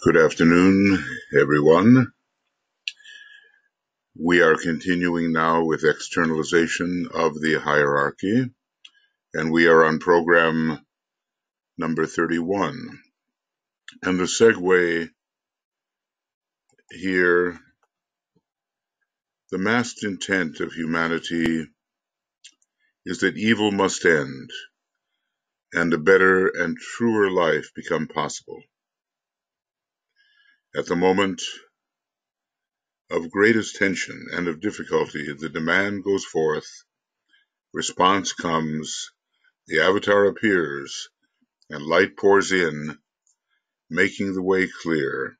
Good afternoon, everyone. We are continuing now with externalization of the hierarchy, and we are on program number 31. And the segue here, the masked intent of humanity is that evil must end and a better and truer life become possible. At the moment of greatest tension and of difficulty, the demand goes forth, response comes, the avatar appears, and light pours in, making the way clear.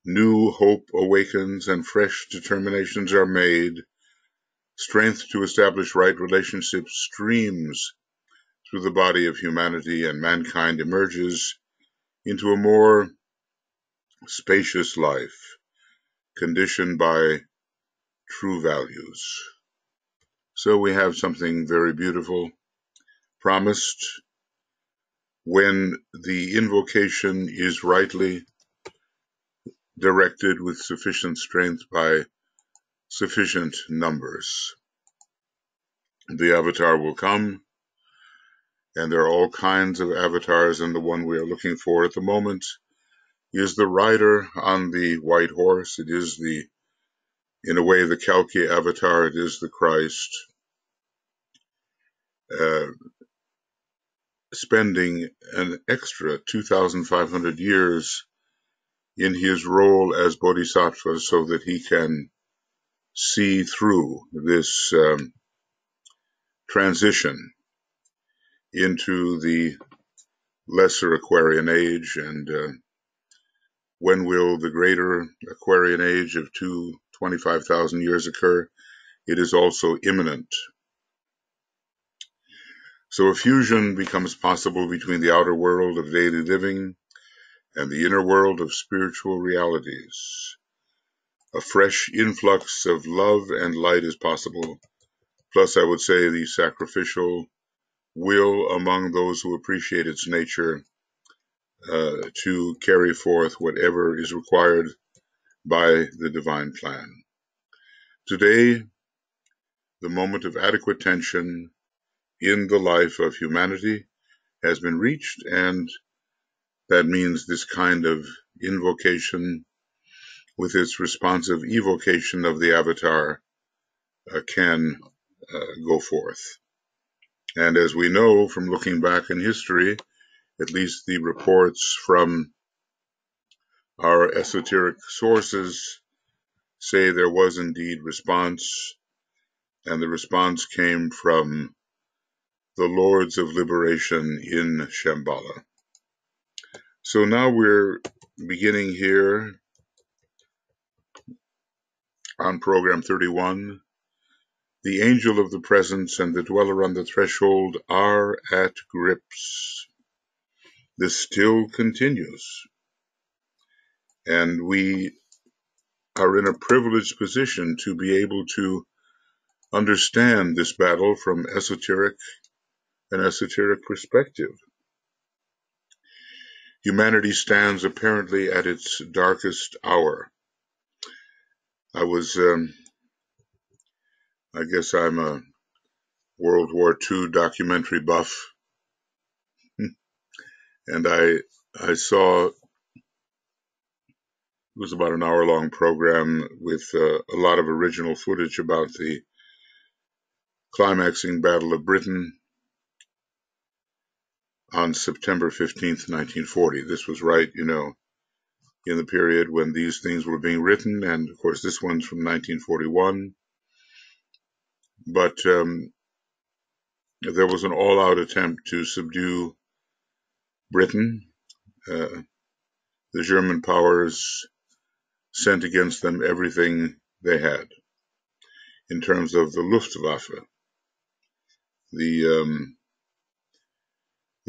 New hope awakens and fresh determinations are made. Strength to establish right relationships streams through the body of humanity, and mankind emerges into a more spacious life, conditioned by true values. So we have something very beautiful promised when the invocation is rightly directed with sufficient strength by sufficient numbers. The avatar will come, and there are all kinds of avatars, and the one we are looking for at the moment is the rider on the white horse. It is in a way, the Kalki avatar. It is the Christ, spending an extra 2,500 years in his role as bodhisattva so that he can see through this transition into the lesser Aquarian age. And when will the greater Aquarian age of 25,000 years occur? It is also imminent. So a fusion becomes possible between the outer world of daily living and the inner world of spiritual realities. A fresh influx of love and light is possible. Plus, I would say the sacrificial will among those who appreciate its nature to carry forth whatever is required by the divine plan. Today, the moment of adequate tension in the life of humanity has been reached, and that means this kind of invocation with its responsive evocation of the avatar can go forth. And as we know from looking back in history, at least the reports from our esoteric sources say there was indeed response, and the response came from the Lords of Liberation in Shamballa. So now we're beginning here on program 31. The angel of the presence and the dweller on the threshold are at grips. This still continues. And we are in a privileged position to be able to understand this battle from an esoteric perspective. Humanity stands apparently at its darkest hour. I guess I'm a World War II documentary buff, and I saw, it was about an hour-long program with a lot of original footage about the climaxing Battle of Britain on September 15th, 1940. This was right, in the period when these things were being written, and of course this one's from 1941. But there was an all-out attempt to subdue Britain. The German powers sent against them everything they had in terms of the Luftwaffe, the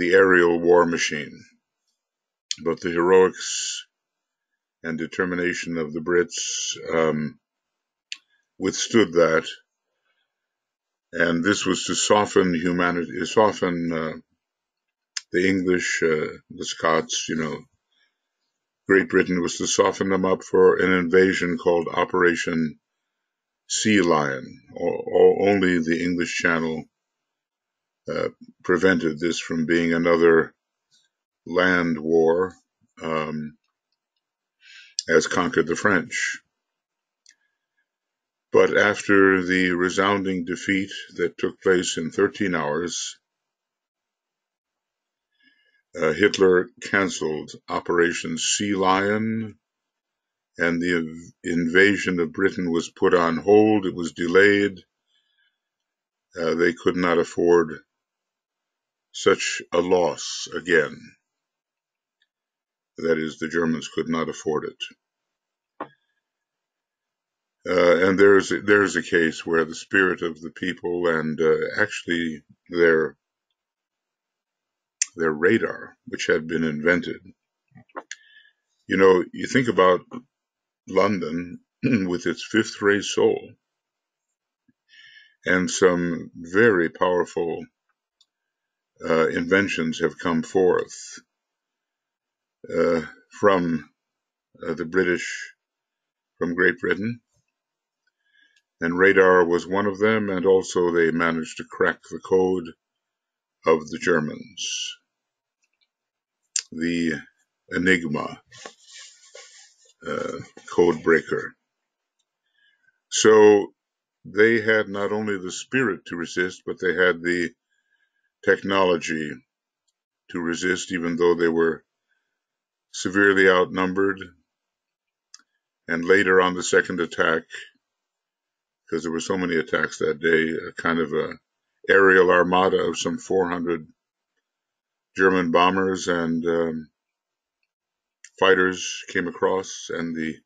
aerial war machine. But the heroics and determination of the Brits withstood that, and this was to soften humanity, soften the English, the Scots, Great Britain was to soften them up for an invasion called Operation Sea Lion. Only the English Channel prevented this from being another land war, as conquered the French. But after the resounding defeat that took place in 13 hours, Hitler cancelled Operation Sea Lion, and the invasion of Britain was put on hold. It was delayed. They could not afford such a loss again. That is, the Germans could not afford it. And there's a case where the spirit of the people and actually their radar, which had been invented. You know, you think about London with its fifth-ray soul and some very powerful inventions have come forth from the British, from Great Britain, and radar was one of them, and also they managed to crack the code of the Germans, the Enigma code breaker. So they had not only the spirit to resist, but they had the technology to resist, even though they were severely outnumbered. And later on the second attack, because there were so many attacks that day, a kind of a aerial armada of some 400 German bombers and fighters came across, and the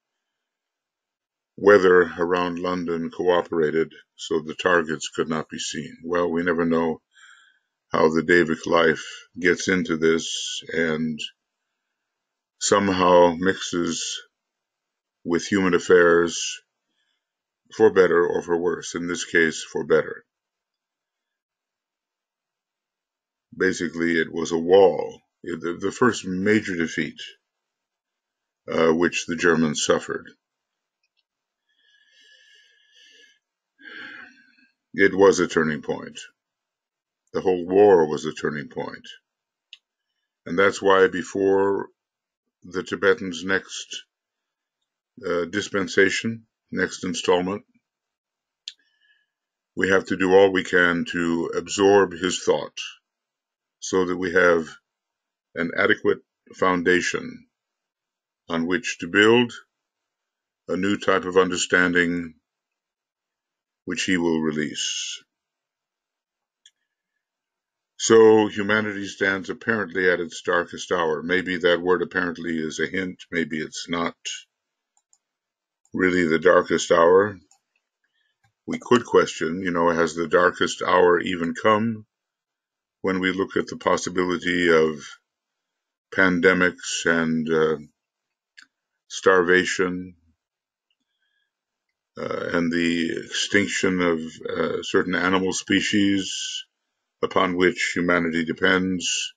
weather around London cooperated so the targets could not be seen. Well, we never know how the Davic life gets into this and somehow mixes with human affairs, for better or for worse. In this case, for better. Basically, it was a wall. The first major defeat which the Germans suffered. It was a turning point. The whole war was a turning point. And that's why before the Tibetans' next dispensation, next installment, we have to do all we can to absorb his thought so that we have an adequate foundation on which to build a new type of understanding which he will release. So humanity stands apparently at its darkest hour. Maybe that word apparently is a hint. Maybe it's not really the darkest hour. We could question, has the darkest hour even come when we look at the possibility of pandemics and starvation and the extinction of certain animal species upon which humanity depends.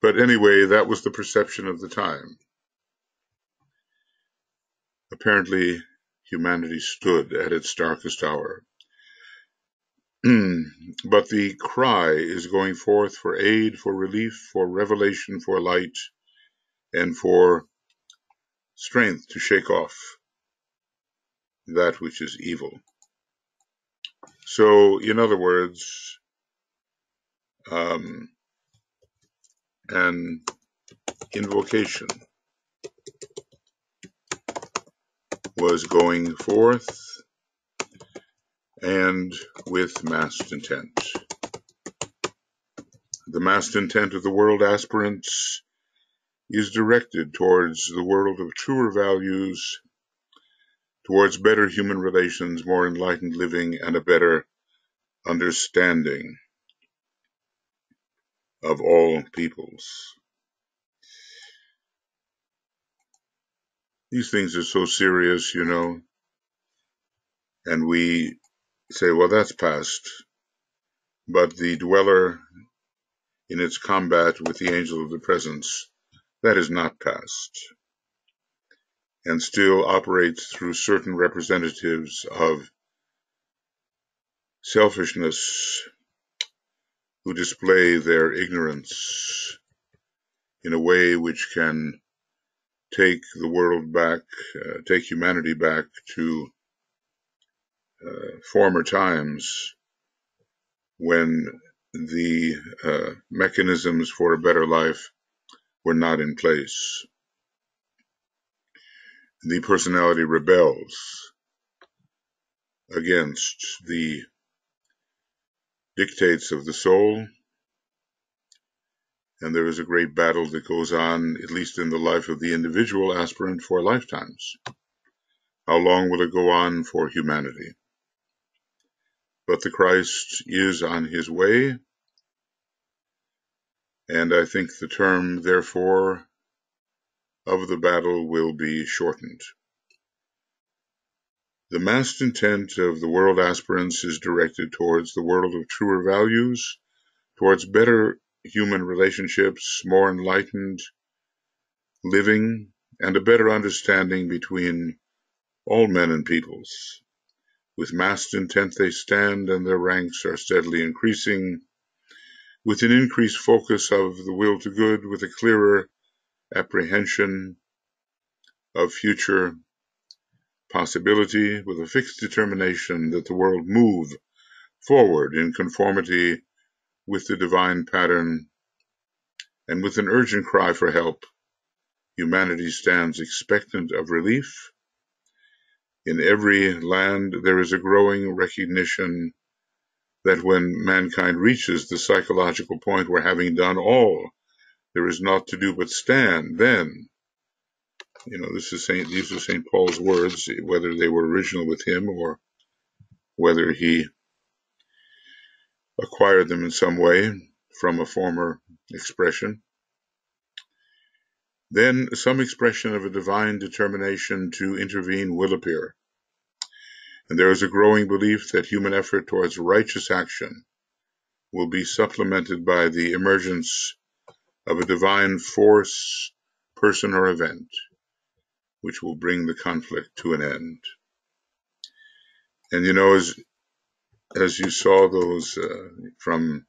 But anyway, that was the perception of the time. Apparently, humanity stood at its darkest hour. But the cry is going forth for aid, for relief, for revelation, for light, and for strength to shake off that which is evil. So, in other words, an invocation was going forth, and with massed intent. The massed intent of the world aspirants is directed towards the world of truer values, towards better human relations, more enlightened living, and a better understanding of all peoples. These things are so serious, and we say, well, that's past. But the dweller in its combat with the angel of the presence that is not past, and still operates through certain representatives of selfishness who display their ignorance in a way which can take the world back, take humanity back to former times when the mechanisms for a better life were not in place. The personality rebels against the dictates of the soul, and there is a great battle that goes on, at least in the life of the individual aspirant, for lifetimes. How long will it go on for humanity? But the Christ is on his way, and I think the term, therefore, of the battle will be shortened. The massed intent of the world aspirants is directed towards the world of truer values, towards better human relationships, more enlightened living, and a better understanding between all men and peoples. With massed intent they stand, and their ranks are steadily increasing, with an increased focus of the will to good, with a clearer apprehension of future possibility, with a fixed determination that the world move forward in conformity with the divine pattern, and with an urgent cry for help, humanity stands expectant of relief. In every land there is a growing recognition that when mankind reaches the psychological point where, having done all, there is naught to do but stand, then, these are St. Paul's words, whether they were original with him or whether he acquired them in some way from a former expression. Then some expression of a divine determination to intervene will appear, and there is a growing belief that human effort towards righteous action will be supplemented by the emergence of a divine force, person, or event, which will bring the conflict to an end. And as you saw those from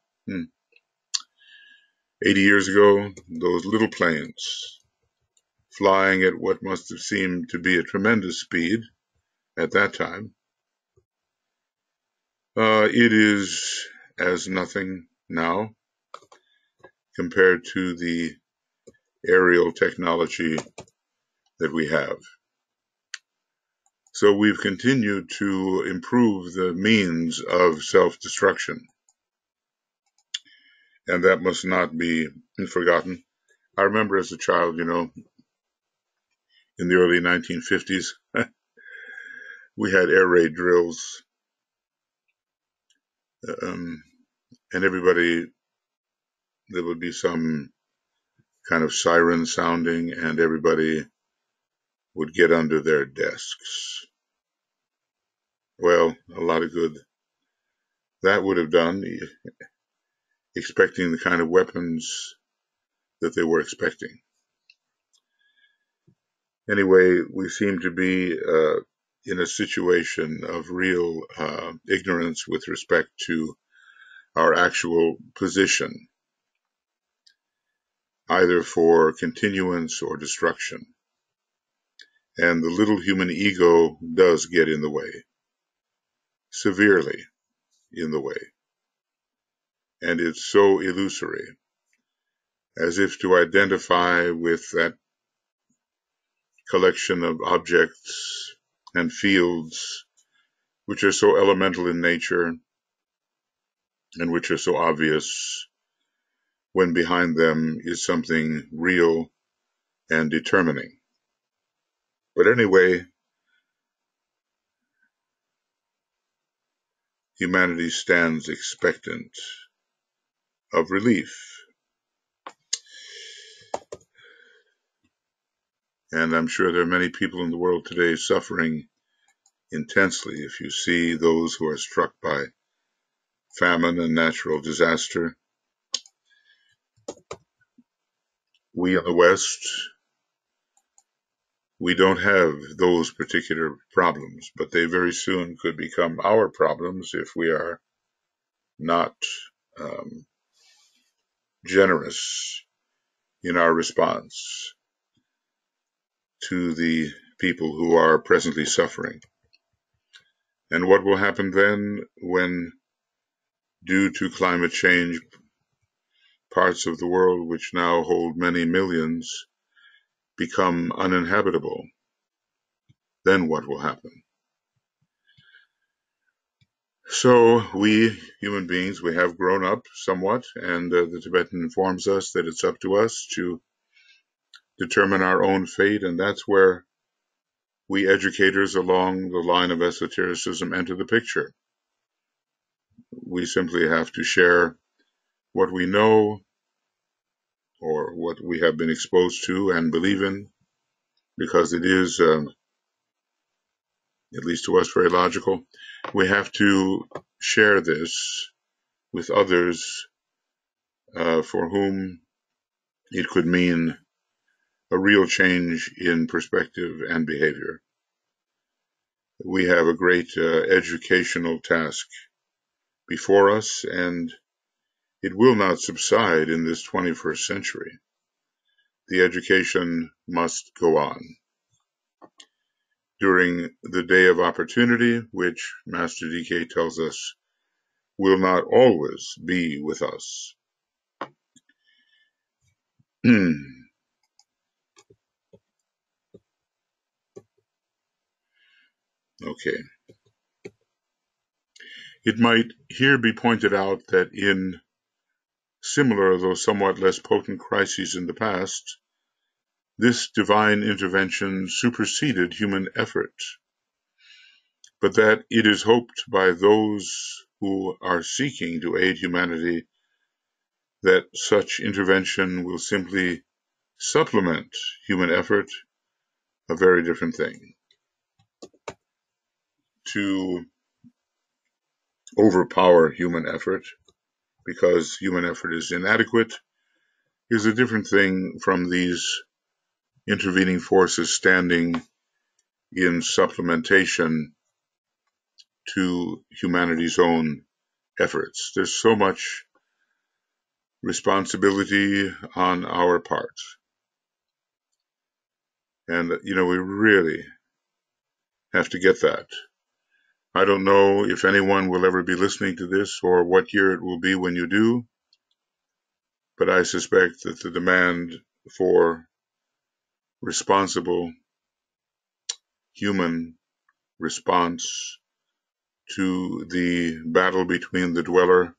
80 years ago, those little planes flying at what must have seemed to be a tremendous speed at that time, it is as nothing now compared to the aerial technology that we have. So we've continued to improve the means of self-destruction, and that must not be forgotten. I remember as a child, in the early 1950s, we had air raid drills, and everybody, there would be some kind of siren sounding, and everybody would get under their desks. Well, a lot of good that would have done, expecting the kind of weapons that they were expecting. Anyway, we seem to be in a situation of real ignorance with respect to our actual position, either for continuance or destruction. And the little human ego does get in the way, severely in the way. And it's so illusory, as if to identify with that collection of objects and fields which are so elemental in nature and which are so obvious, when behind them is something real and determining. But anyway, humanity stands expectant of relief. And I'm sure there are many people in the world today suffering intensely. If you see those who are struck by famine and natural disaster, We in the West, we don't have those particular problems, but they very soon could become our problems if we are not generous in our response to the people who are presently suffering. And what will happen then when, due to climate change, parts of the world which now hold many millions become uninhabitable? Then what will happen? So we, human beings, we have grown up somewhat, and the Tibetan informs us that it's up to us to determine our own fate, and that's where we educators along the line of esotericism enter the picture. We simply have to share what we know or what we have been exposed to and believe in, because it is, at least to us, very logical. We have to share this with others for whom it could mean a real change in perspective and behavior. We have a great educational task before us, and it will not subside in this 21st century. The education must go on. During the day of opportunity, which Master DK tells us will not always be with us. Okay. It might here be pointed out that in similar, though somewhat less potent crises in the past, this divine intervention superseded human effort, but that it is hoped by those who are seeking to aid humanity that such intervention will simply supplement human effort, a very different thing. To overpower human effort because human effort is inadequate is a different thing from these intervening forces standing in supplementation to humanity's own efforts. There's so much responsibility on our part. And, we really have to get that. I don't know if anyone will ever be listening to this or what year it will be when you do, but I suspect that the demand for responsible human response to the battle between the dweller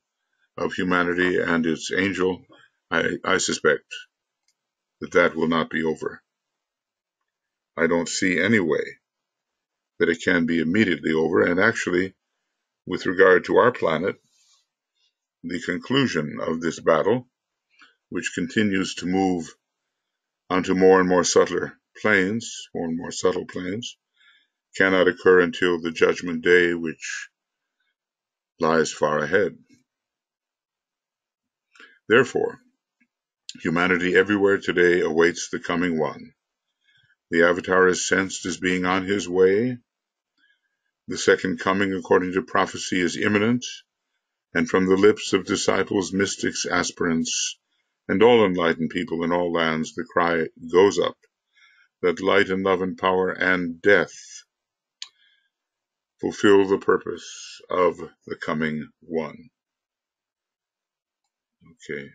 of humanity and its angel, I suspect that will not be over. I don't see any way that it can be immediately over, and actually, with regard to our planet, the conclusion of this battle, which continues to move onto more and more subtle planes, cannot occur until the judgment day, which lies far ahead. Therefore, humanity everywhere today awaits the coming one. The Avatar is sensed as being on his way. The second coming, according to prophecy, is imminent, and from the lips of disciples, mystics, aspirants, and all enlightened people in all lands, the cry goes up that light and love and power and death fulfill the purpose of the coming one. Okay.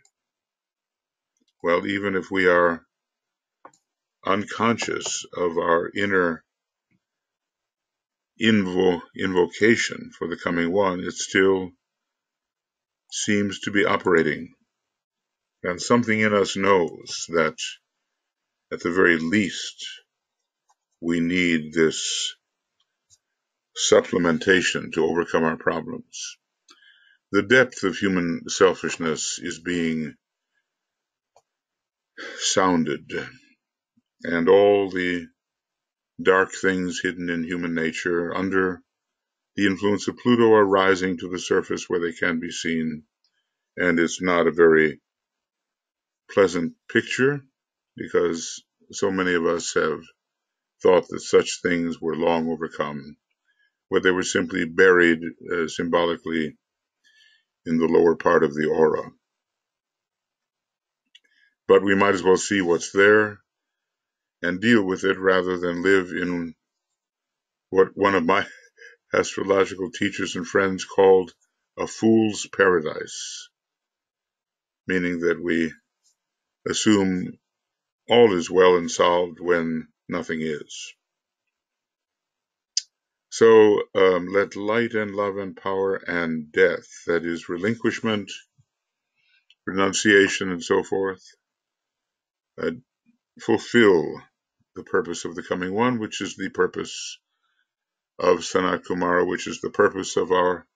Well, even if we are unconscious of our inner invocation for the coming one, it still seems to be operating. And something in us knows that at the very least we need this supplementation to overcome our problems. The depth of human selfishness is being sounded, and all the dark things hidden in human nature under the influence of Pluto are rising to the surface where they can be seen, and it's not a very pleasant picture, because so many of us have thought that such things were long overcome, where they were simply buried symbolically in the lower part of the aura. But we might as well see what's there and deal with it rather than live in what one of my astrological teachers and friends called a fool's paradise, meaning that we assume all is well and solved when nothing is. So let light and love and power and death, that is relinquishment, renunciation, and so forth, fulfill the purpose of the coming one, which is the purpose of Sanat Kumara, which is the purpose of our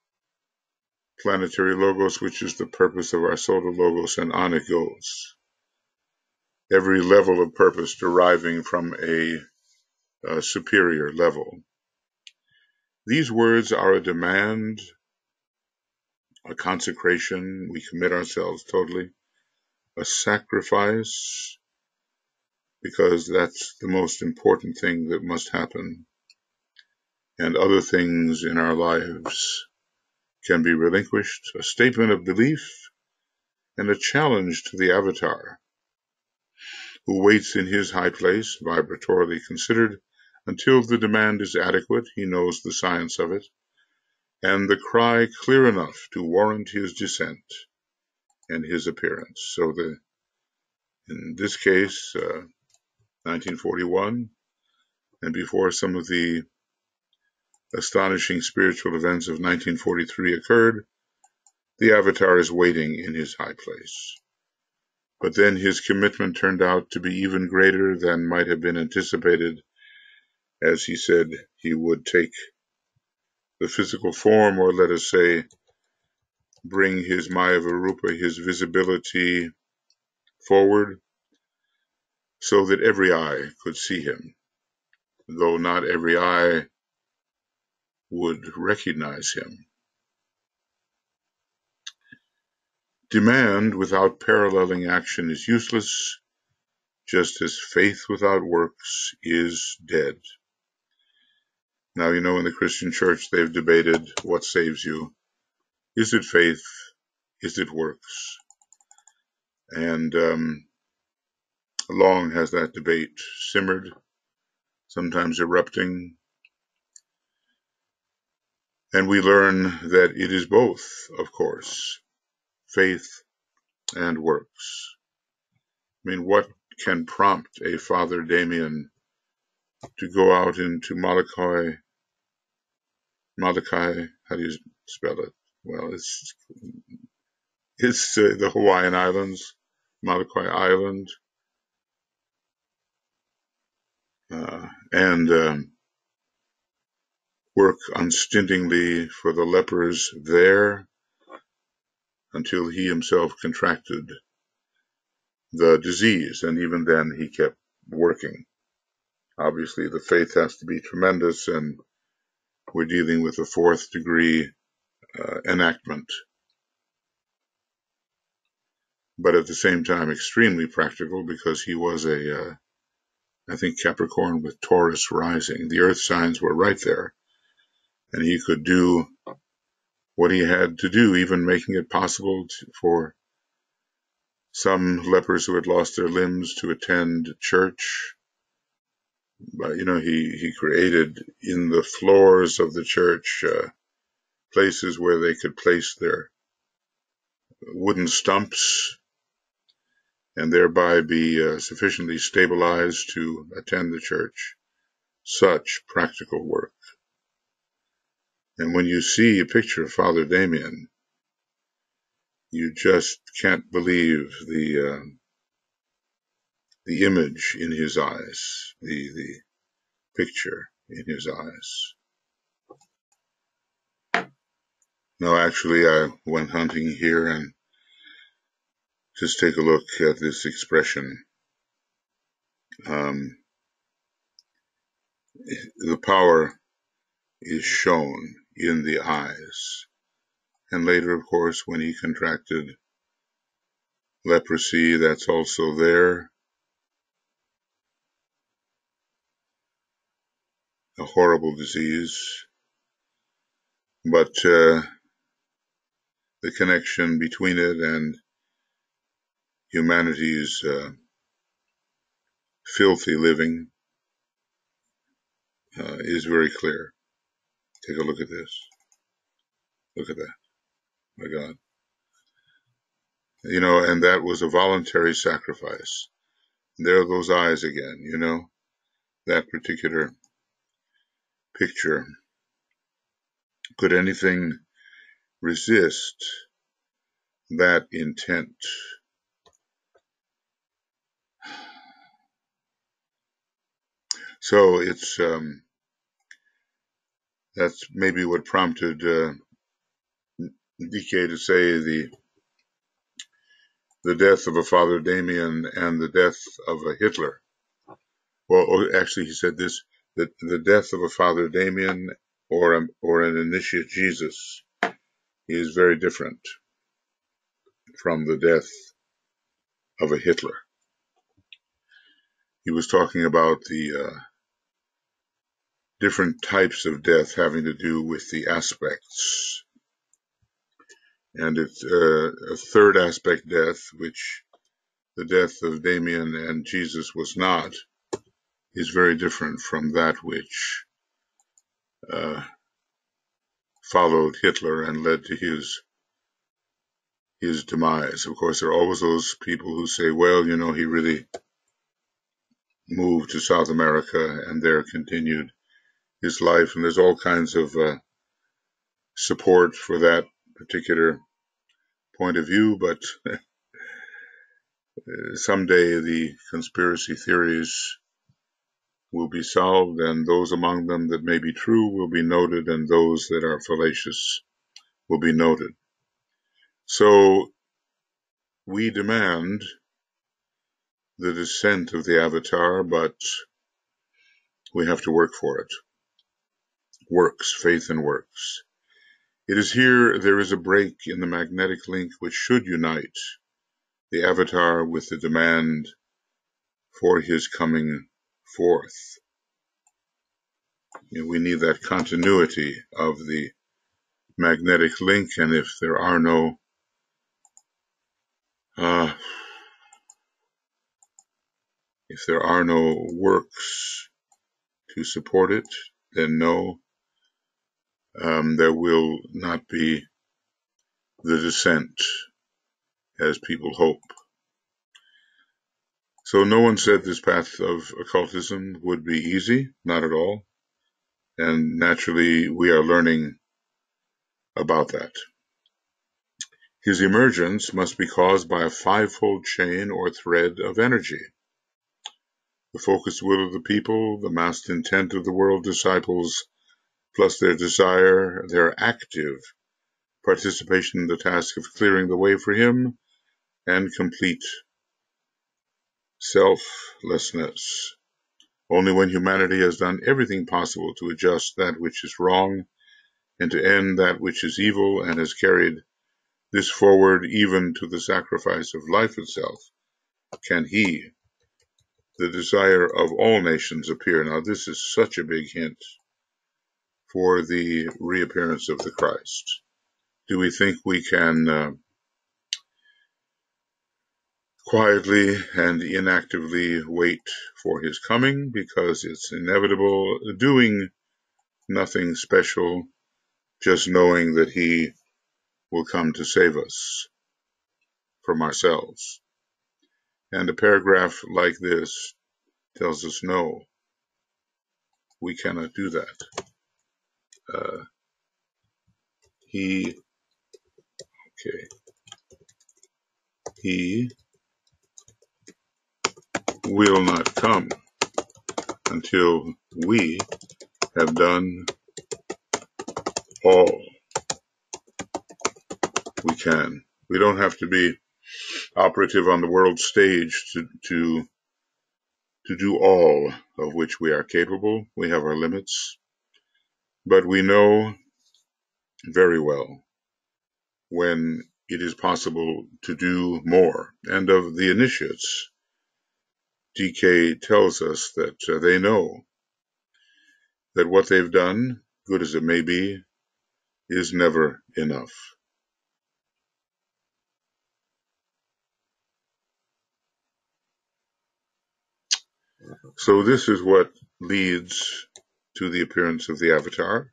planetary logos, which is the purpose of our solar logos, and on it goes. Every level of purpose deriving from a superior level. These words are a demand, a consecration. We commit ourselves totally, a sacrifice, because that's the most important thing that must happen. And other things in our lives can be relinquished, a statement of belief, and a challenge to the avatar, who waits in his high place, vibratorily considered, until the demand is adequate, he knows the science of it, and the cry clear enough to warrant his descent and his appearance. So in this case, 1941, and before some of the astonishing spiritual events of 1943 occurred, the avatar is waiting in his high place. But then his commitment turned out to be even greater than might have been anticipated, as he said he would take the physical form, or let us say, bring his Maya Varupa, his visibility, forward, so that every eye could see him, though not every eye would recognize him. Demand without paralleling action is useless, just as faith without works is dead. Now, in the Christian church, they've debated what saves you. Is it faith? Is it works? And long has that debate simmered, sometimes erupting. And we learn that it is both, of course, faith and works. I mean, what can prompt a Father Damien to go out into Molokai, how do you spell it? Well, it's the Hawaiian Islands, Molokai Island, and work unstintingly for the lepers there until he himself contracted the disease, and even then he kept working. Obviously, the faith has to be tremendous, and we're dealing with a fourth degree enactment, but at the same time extremely practical, because he was I think Capricorn with Taurus rising. The earth signs were right there, and he could do what he had to do, even making it possible for some lepers who had lost their limbs to attend church. But, he created in the floors of the church places where they could place their wooden stumps and thereby be sufficiently stabilized to attend the church. Such practical work. And when you see a picture of Father Damien, you just can't believe the image in his eyes, the picture in his eyes. No, actually, I went hunting here and just take a look at this expression. The power is shown in the eyes. And later, of course, when he contracted leprosy, that's also there. a horrible disease, but the connection between it and humanity's filthy living is very clear. Take a look at this. Look at that. My God. And that was a voluntary sacrifice. There are those eyes again, that particular picture. Could anything resist that intent? So it's that's maybe what prompted DK to say the death of a Father Damien and the death of a Hitler. Well, actually, he said this: that the death of a Father Damien or an initiate Jesus is very different from the death of a Hitler. He was talking about the different types of death having to do with the aspects. And it's a third aspect death, which the death of Damien and Jesus was not, is very different from that which followed Hitler and led to his demise. Of course, there are always those people who say, well, he really moved to South America and there continued his life. And there's all kinds of support for that particular point of view, but someday the conspiracy theories will be solved, and those among them that may be true will be noted, and those that are fallacious will be noted. So we demand the descent of the avatar, but we have to work for it. Works, faith and works. It is here there is a break in the magnetic link which should unite the avatar with the demand for his coming forth. We need that continuity of the magnetic link, and if there are no works to support it, then no, there will not be the descent as people hope. So no one said this path of occultism would be easy, not at all. And naturally, we are learning about that. His emergence must be caused by a fivefold chain or thread of energy. The focused will of the people, the massed intent of the world disciples, plus their desire, their active participation in the task of clearing the way for him, and complete selflessness. Only when humanity has done everything possible to adjust that which is wrong and to end that which is evil and has carried this forward even to the sacrifice of life itself, can he, the desire of all nations, appear. Now this is such a big hint for the reappearance of the Christ. Do we think we can quietly and inactively wait for his coming because it's inevitable, doing nothing special, just knowing that he will come to save us from ourselves? And a paragraph like this tells us no, we cannot do that. He will not come until we have done all we can. We don't have to be operative on the world stage to do all of which we are capable. We have our limits, but we know very well when it is possible to do more. And of the initiates, DK tells us that they know that what they've done, good as it may be, is never enough. So this is what leads to the appearance of the avatar.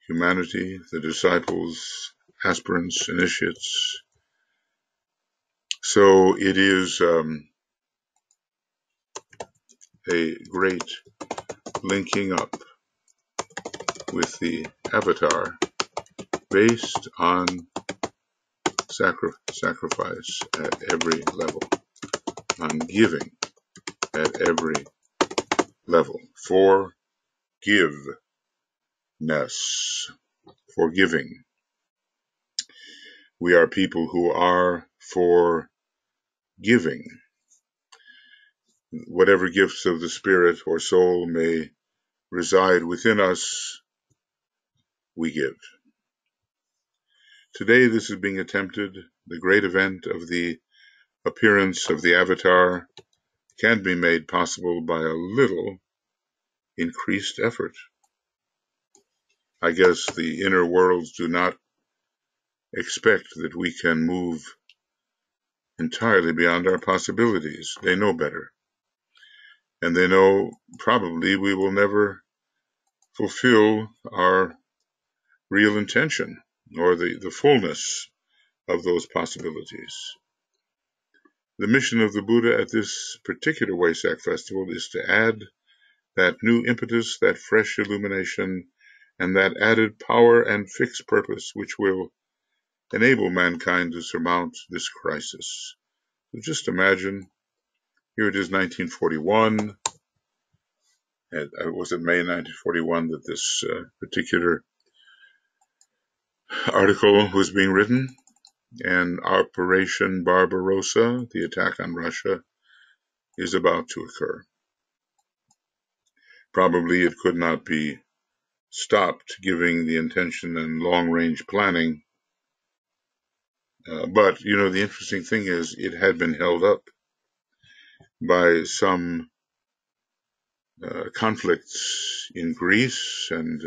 Humanity, the disciples, aspirants, initiates. So it is a great linking up with the avatar based on sacrifice at every level, on giving at every level. Forgiveness, forgiving. We are people who are forgiving. Whatever gifts of the spirit or soul may reside within us, we give. Today this is being attempted. The great event of the appearance of the avatar can be made possible by a little increased effort. I guess the inner worlds do not expect that we can move entirely beyond our possibilities. They know better. And they know probably we will never fulfill our real intention or the fullness of those possibilities. The mission of the Buddha at this particular Wesak festival is to add that new impetus, that fresh illumination, and that added power and fixed purpose which will enable mankind to surmount this crisis. So just imagine, here it is 1941, and it was in May 1941 that this particular article was being written, and Operation Barbarossa, the attack on Russia, is about to occur. Probably it could not be stopped, given the intention and long-range planning. But, the interesting thing is it had been held up by some conflicts in Greece and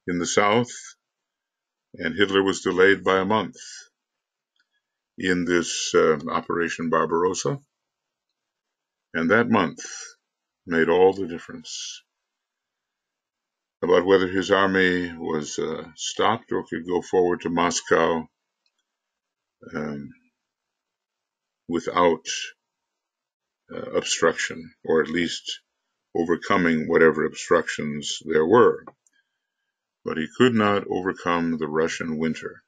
in the south, and Hitler was delayed by a month in this Operation Barbarossa. And that month made all the difference about whether his army was stopped or could go forward to Moscow without obstruction, or at least overcoming whatever obstructions there were. But he could not overcome the Russian winter.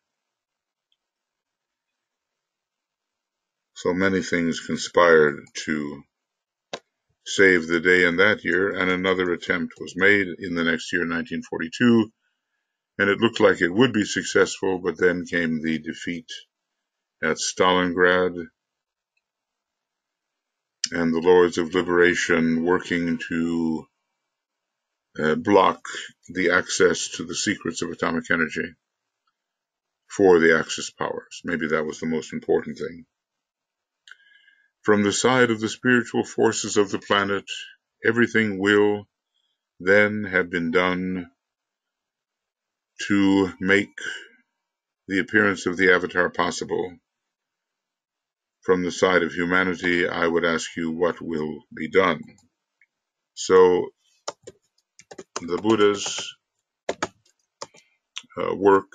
So many things conspired to save the day in that year, and another attempt was made in the next year, 1942, and it looked like it would be successful, but then came the defeat at Stalingrad, and the Lords of Liberation working to block the access to the secrets of atomic energy for the Axis powers. Maybe that was the most important thing. From the side of the spiritual forces of the planet, everything will then have been done to make the appearance of the avatar possible. From the side of humanity, I would ask you, what will be done? So the Buddha's work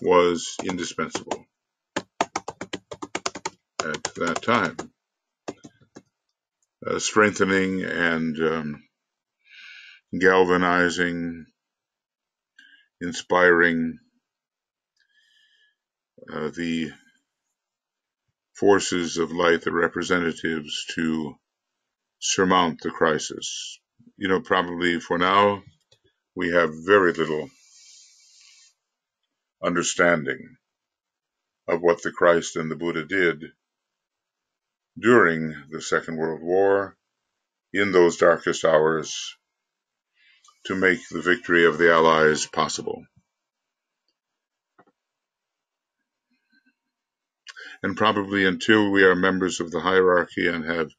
was indispensable at that time, strengthening and galvanizing, inspiring the forces of light, the representatives, to surmount the crisis. Probably for now, we have very little understanding of what the Christ and the Buddha did during the Second World War, in those darkest hours, to make the victory of the Allies possible. And probably until we are members of the hierarchy and have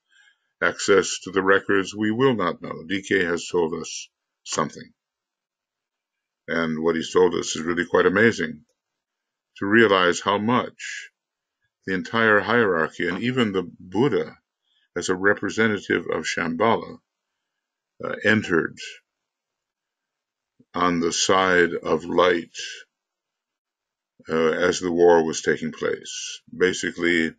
access to the records, we will not know. DK has told us something. And what he's told us is really quite amazing, to realize how much the entire hierarchy, and even the Buddha as a representative of Shambhala, entered on the side of light as the war was taking place, basically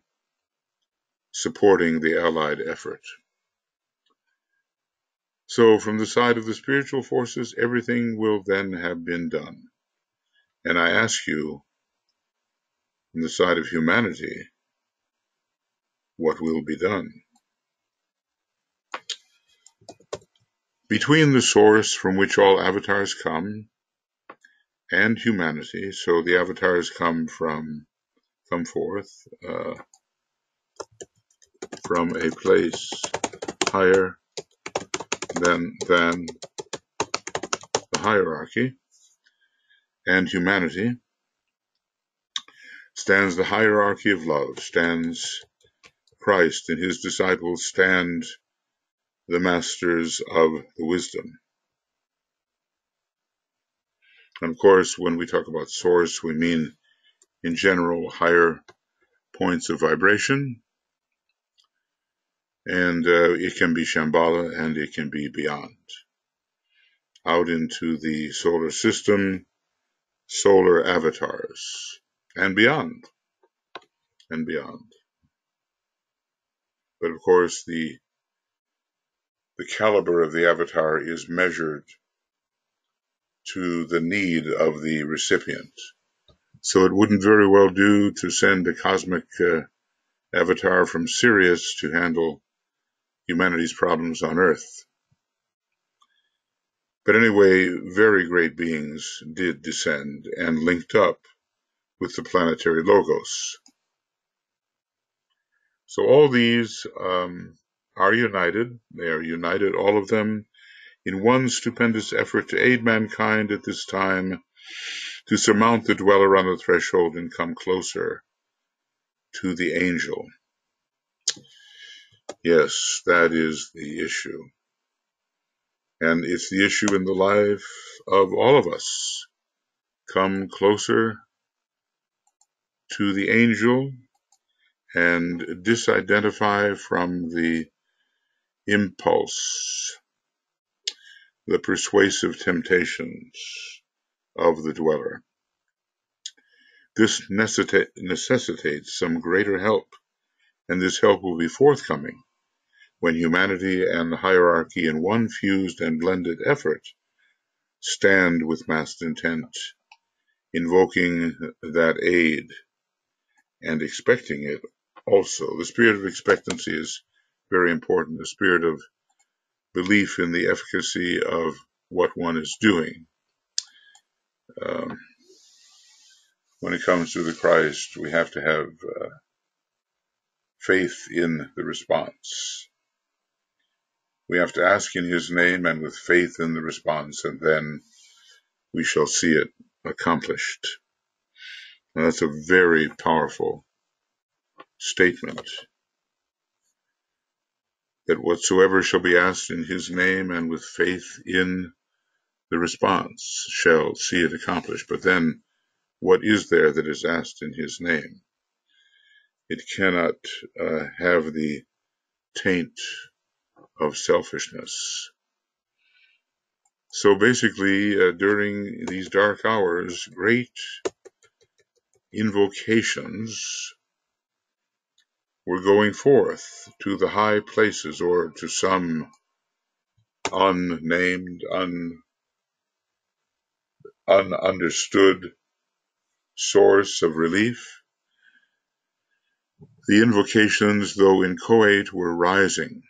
supporting the Allied effort. So from the side of the spiritual forces, everything will then have been done. And I ask you, from the side of humanity, what will be done? Between the source from which all avatars come and humanity, so the avatars come forth from a place higher than the hierarchy, and humanity stands the hierarchy of love, stands Christ, and his disciples stand the masters of the wisdom. And of course, when we talk about source, we mean in general higher points of vibration, and it can be Shambhala and it can be beyond, out into the solar system, solar avatars, and beyond. But of course, the caliber of the avatar is measured to the need of the recipient. So it wouldn't very well do to send a cosmic avatar from Sirius to handle humanity's problems on Earth. But anyway, very great beings did descend and linked up with the planetary logos. So all these are united. They are united, all of them, in one stupendous effort to aid mankind at this time to surmount the dweller on the threshold and come closer to the angel. Yes, that is the issue. And it's the issue in the life of all of us. Come closer to the angel and disidentify from the impulse, the persuasive temptations of the dweller. This necessitates some greater help, and this help will be forthcoming when humanity and the hierarchy in one fused and blended effort stand with massed intent, invoking that aid and expecting it also. The spirit of expectancy is very important, the spirit of belief in the efficacy of what one is doing. When it comes to the Christ, we have to have faith in the response. We have to ask in his name and with faith in the response, and then we shall see it accomplished. And that's a very powerful statement, that whatsoever shall be asked in his name and with faith in the response shall see it accomplished. But then, what is there that is asked in his name? It cannot have the taint of selfishness. So basically, during these dark hours, great invocations were going forth to the high places, or to some unnamed, ununderstood source of relief. The invocations, though inchoate, were rising,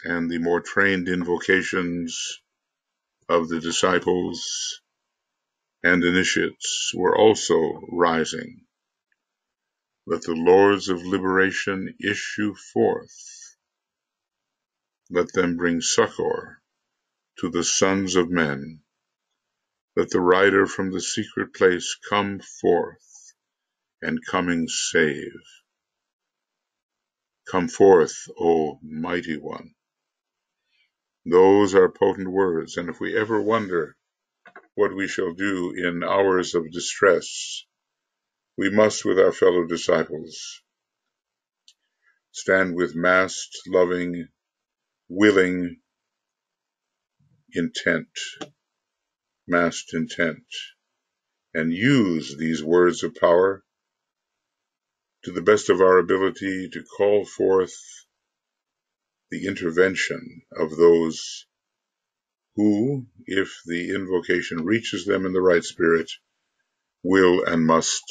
and the more trained invocations of the disciples and initiates were also rising. Let the lords of liberation issue forth. Let them bring succor to the sons of men. Let the rider from the secret place come forth, and coming save. Come forth, O mighty one. Those are potent words, and if we ever wonder what we shall do in hours of distress, we must, with our fellow disciples, stand with massed, loving, willing intent, massed intent, and use these words of power to the best of our ability to call forth the intervention of those who, if the invocation reaches them in the right spirit, will and must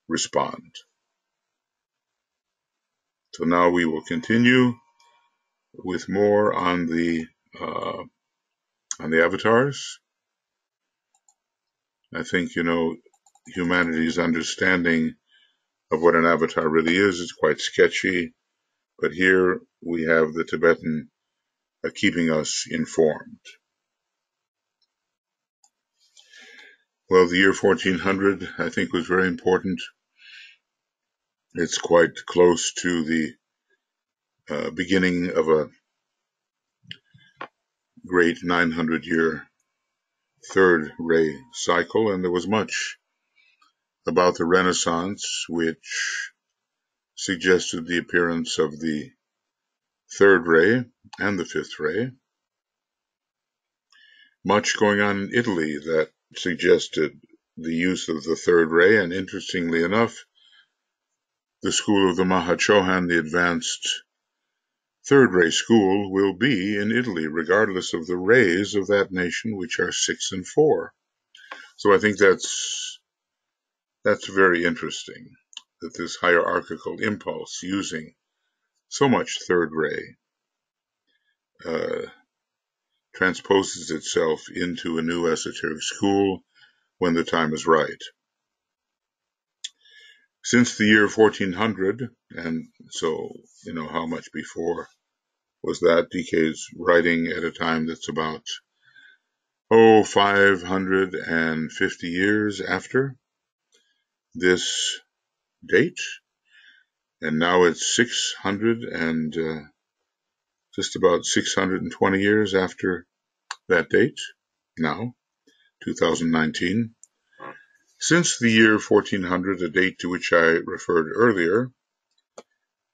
respond. So now we will continue with more on the avatars. I think, humanity's understanding of what an avatar really is quite sketchy, but here we have the Tibetan keeping us informed. Well, the year 1400, I think, was very important. It's quite close to the beginning of a great 900-year third ray cycle, and there was much about the Renaissance which suggested the appearance of the third ray and the fifth ray. Much going on in Italy that suggested the use of the third ray, and interestingly enough, the school of the Mahachohan, the advanced third ray school, will be in Italy, regardless of the rays of that nation, which are 6 and 4. So I think that's very interesting, that this hierarchical impulse using so much third ray transposes itself into a new esoteric school when the time is right. Since the year 1400, and so, how much before was that? DK's writing at a time that's about, 550 years after this date, and now it's 600 and just about 620 years after that date, now, 2019. Since the year 1400, a date to which I referred earlier,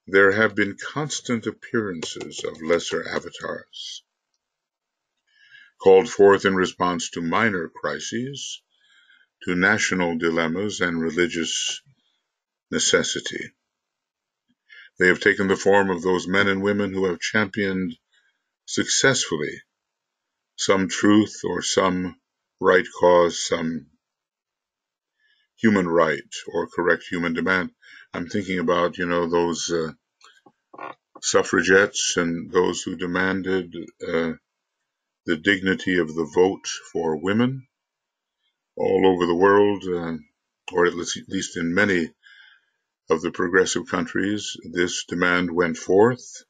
there have been constant appearances of lesser avatars, called forth in response to minor crises, to national dilemmas and religious necessity. They have taken the form of those men and women who have championed successfully some truth or some right cause, some human right or correct human demand. I'm thinking about, those suffragettes and those who demanded the dignity of the vote for women all over the world, or at least in many of the progressive countries. This demand went forth,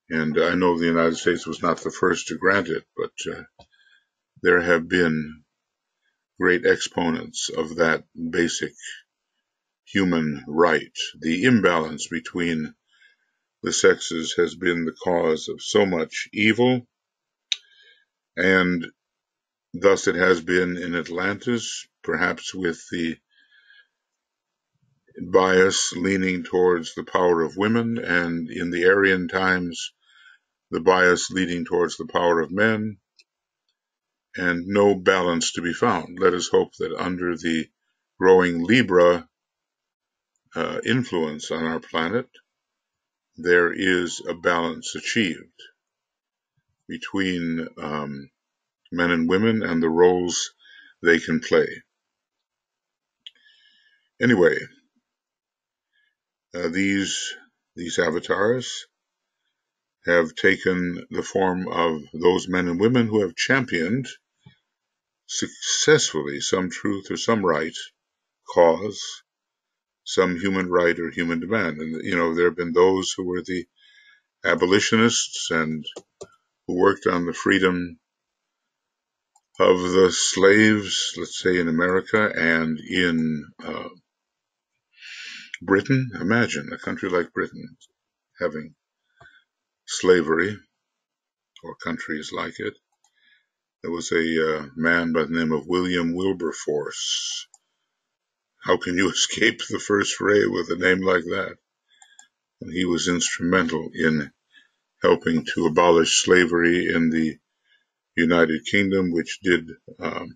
and I know the United States was not the first to grant it, but there have been great exponents of that basic human right. The imbalance between the sexes has been the cause of so much evil, and thus it has been in Atlantis, perhaps with the bias leaning towards the power of women, and in the Aryan times, the bias leading towards the power of men, and no balance to be found. Let us hope that under the growing Libra influence on our planet, there is a balance achieved between men and women and the roles they can play. Anyway, these avatars have taken the form of those men and women who have championed successfully some truth or some right cause, some human right or human demand. And, there have been those who were the abolitionists and who worked on the freedom of the slaves, let's say in America and in Britain, imagine a country like Britain having slavery, or countries like it. There was a man by the name of William Wilberforce. How can you escape the first ray with a name like that? And he was instrumental in helping to abolish slavery in the United Kingdom, which did, or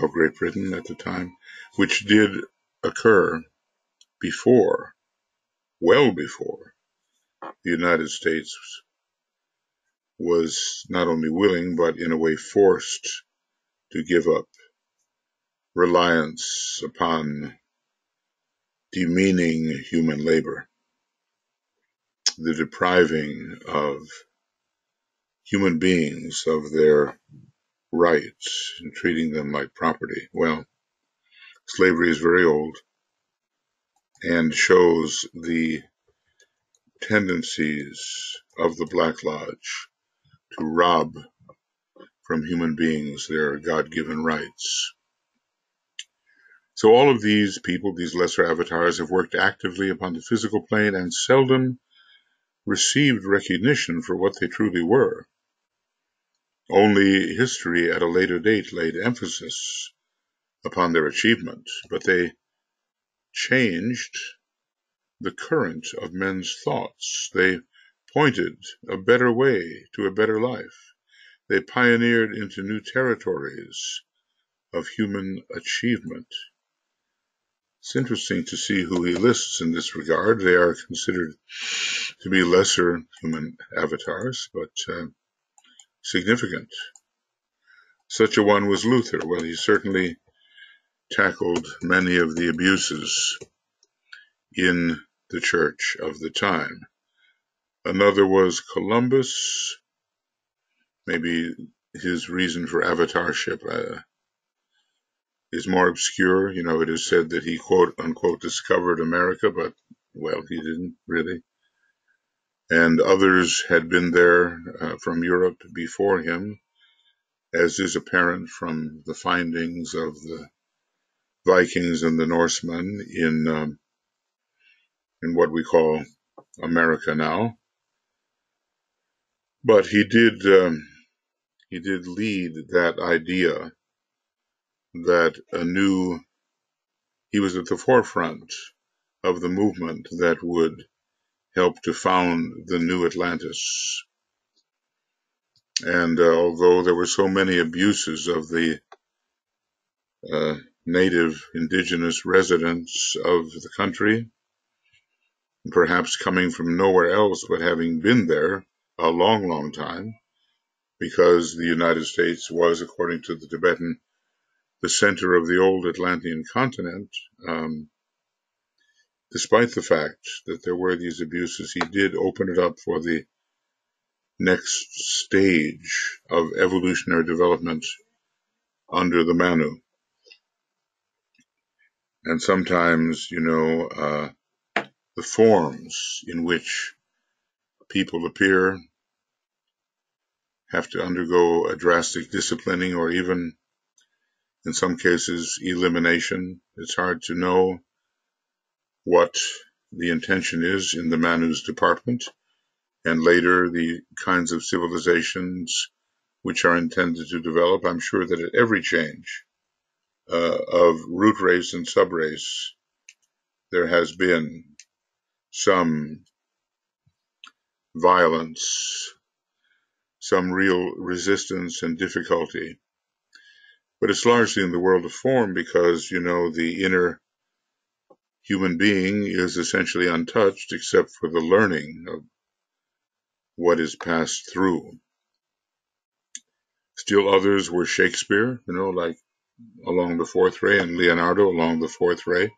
Great Britain at the time, which did occur before, well before, the United States was not only willing, but in a way forced to give up reliance upon demeaning human labor, the depriving of human beings of their rights and treating them like property. Well, slavery is very old and shows the tendencies of the Black Lodge to rob from human beings their God-given rights. So all of these people, these lesser avatars, have worked actively upon the physical plane and seldom received recognition for what they truly were. Only history at a later date laid emphasis upon their achievement, but they changed the current of men's thoughts. They pointed a better way to a better life. They pioneered into new territories of human achievement. It's interesting to see who he lists in this regard. They are considered to be lesser human avatars, but significant. Such a one was Luther. Well, he certainly tackled many of the abuses in the church of the time. Another was Columbus. Maybe his reason for avatarship is more obscure. You know, it is said that he, quote unquote, discovered America, but, well, he didn't really. And others had been there from Europe before him, as is apparent from the findings of the Vikings and the Norsemen in what we call America now. But he did lead that idea that he was at the forefront of the movement that would help to found the new Atlantis. And although there were so many abuses of the native indigenous residents of the country, perhaps coming from nowhere else but having been there a long, long time, because the United States was, according to the Tibetan, the center of the old Atlantean continent. Despite the fact that there were these abuses, he did open it up for the next stage of evolutionary development under the Manu. And sometimes, the forms in which people appear have to undergo a drastic disciplining or even, in some cases, elimination. It's hard to know what the intention is in the Manu's department, and later the kinds of civilizations which are intended to develop. I'm sure that at every change of root race and subrace, there has been some violence, some real resistance and difficulty. But it's largely in the world of form because, the inner human being is essentially untouched except for the learning of what is passed through. Still others were Shakespeare, like along the fourth ray, and Leonardo along the fourth ray,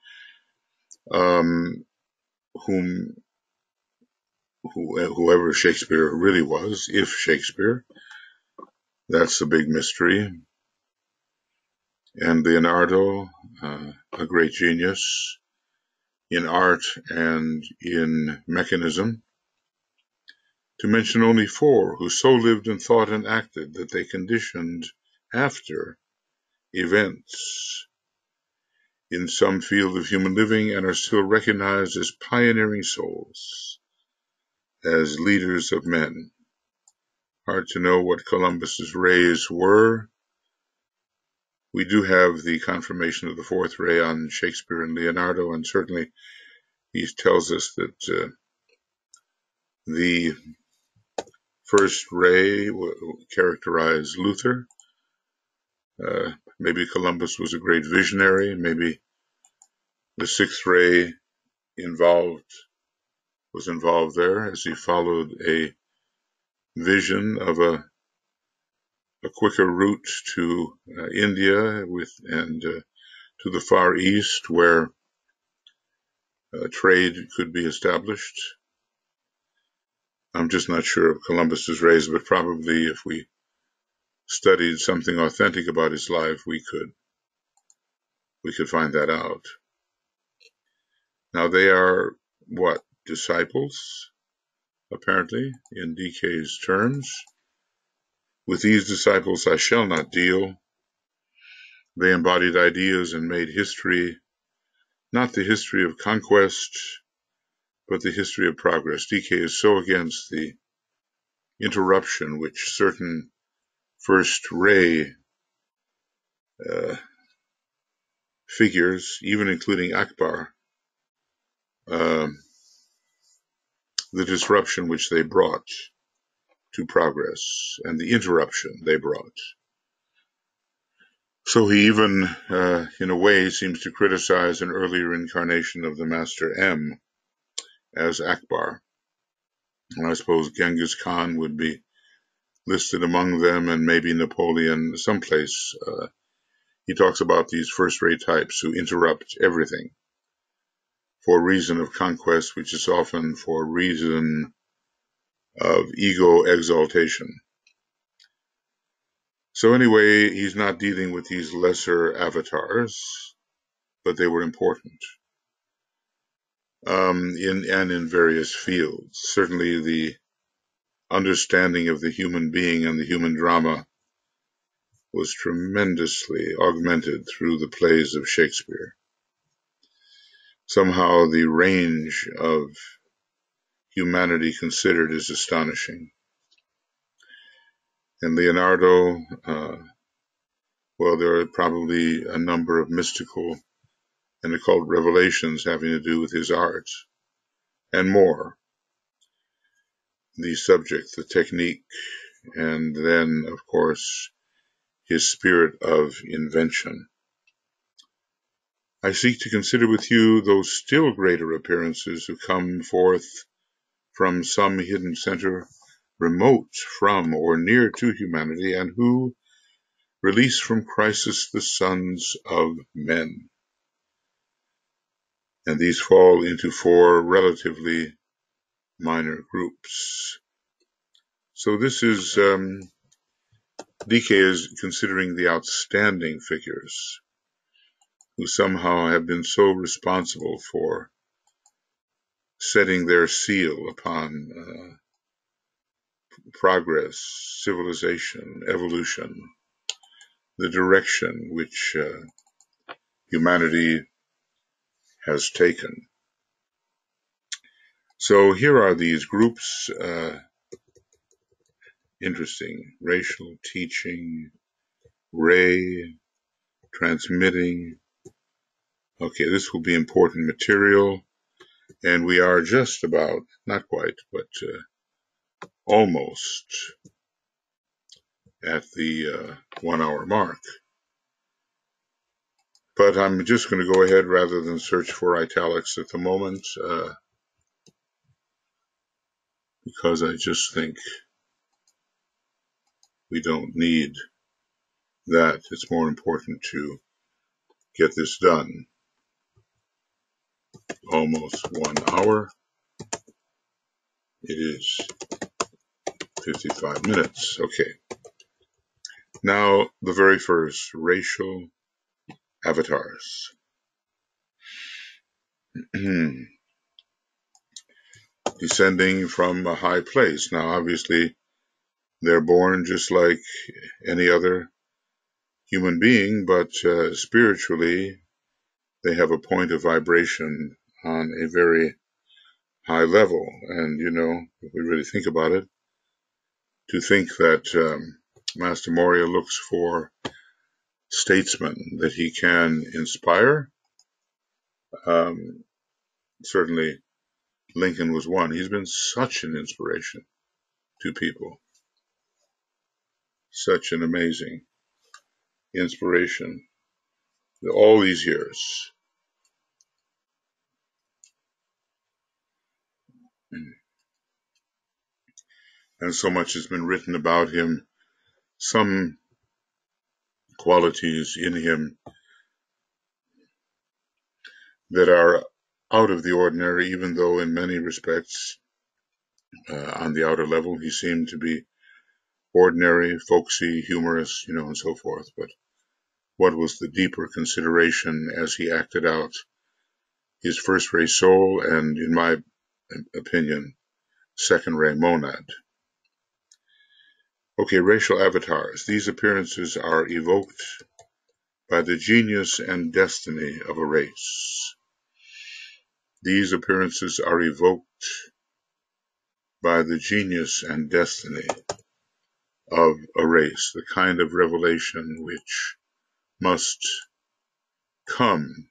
whoever Shakespeare really was, if Shakespeare, that's the big mystery. And Leonardo, a great genius in art and in mechanism, to mention only four who so lived and thought and acted that they conditioned after events in some field of human living and are still recognized as pioneering souls, as leaders of men. Hard to know what Columbus's rays were. We do have the confirmation of the fourth ray on Shakespeare and Leonardo, and certainly he tells us that the first ray characterized Luther. Maybe Columbus was a great visionary. Maybe the sixth ray was involved there as he followed a vision of a quicker route to India and to the Far East where trade could be established. I'm just not sure of Columbus's rays, but probably if we studied something authentic about his life, we could find that out. Now they are what? Disciples, apparently, in DK's terms. With these disciples I shall not deal. They embodied ideas and made history, not the history of conquest, but the history of progress. DK is so against the interruption which certain first ray figures, even including Akbar, the disruption which they brought to progress and the interruption they brought. So he even, in a way, seems to criticize an earlier incarnation of the Master M as Akbar. And I suppose Genghis Khan would be listed among them, and maybe Napoleon someplace. He talks about these first-rate types who interrupt everything for reason of conquest, which is often for reason of ego exaltation. So anyway, he's not dealing with these lesser avatars, but they were important in various fields. Certainly the understanding of the human being and the human drama was tremendously augmented through the plays of Shakespeare. Somehow the range of humanity considered is astonishing. And Leonardo, well, there are probably a number of mystical and occult revelations having to do with his art and more. The subject, the technique, and then, of course, his spirit of invention. I seek to consider with you those still greater appearances who come forth from some hidden center remote from or near to humanity, and who release from crisis the sons of men. And these fall into four relatively minor groups. So this is, DK is considering the outstanding figures who somehow have been so responsible for setting their seal upon progress, civilization, evolution, the direction which humanity has taken. So here are these groups, interesting, racial, teaching, ray, transmitting. Okay, this will be important material, and we are just about, not quite, but almost at the 1 hour mark. But I'm just going to go ahead rather than search for italics at the moment, because I just think we don't need that. It's more important to get this done. Almost 1 hour. It is 55 minutes. Okay. Now, the very first, racial avatars. Descending from a high place. Now, obviously, they're born just like any other human being, but spiritually, They have a point of vibration on a very high level. And, if we really think about it, to think that Master Moria looks for statesmen that he can inspire, certainly Lincoln was one. He's been such an inspiration to people, such an amazing inspiration all these years. And so much has been written about him, some qualities in him that are out of the ordinary, even though in many respects, on the outer level, he seemed to be ordinary, folksy, humorous, and so forth. But what was the deeper consideration as he acted out his first-ray soul and, in my opinion, second-ray monad? Okay, racial avatars. These appearances are evoked by the genius and destiny of a race. These appearances are evoked by the genius and destiny of a race, the kind of revelation which must come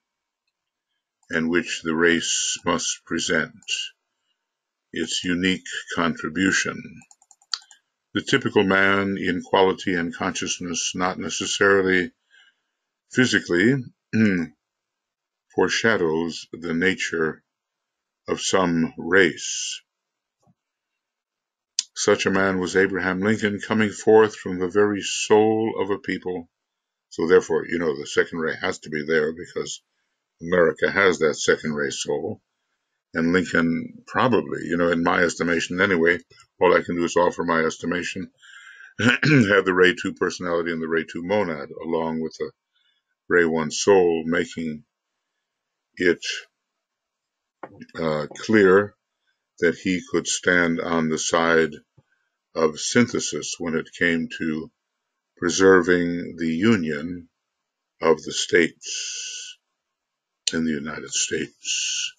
and which the race must present its unique contribution. The typical man in quality and consciousness, not necessarily physically, foreshadows the nature of some race. Such a man was Abraham Lincoln, coming forth from the very soul of a people. So therefore, the second ray has to be there because America has that second ray soul. And Lincoln probably, in my estimation anyway, all I can do is offer my estimation, had the ray 2 personality and the ray 2 monad, along with the ray 1 soul, making it clear that he could stand on the side of synthesis when it came to preserving the union of the states in the United States.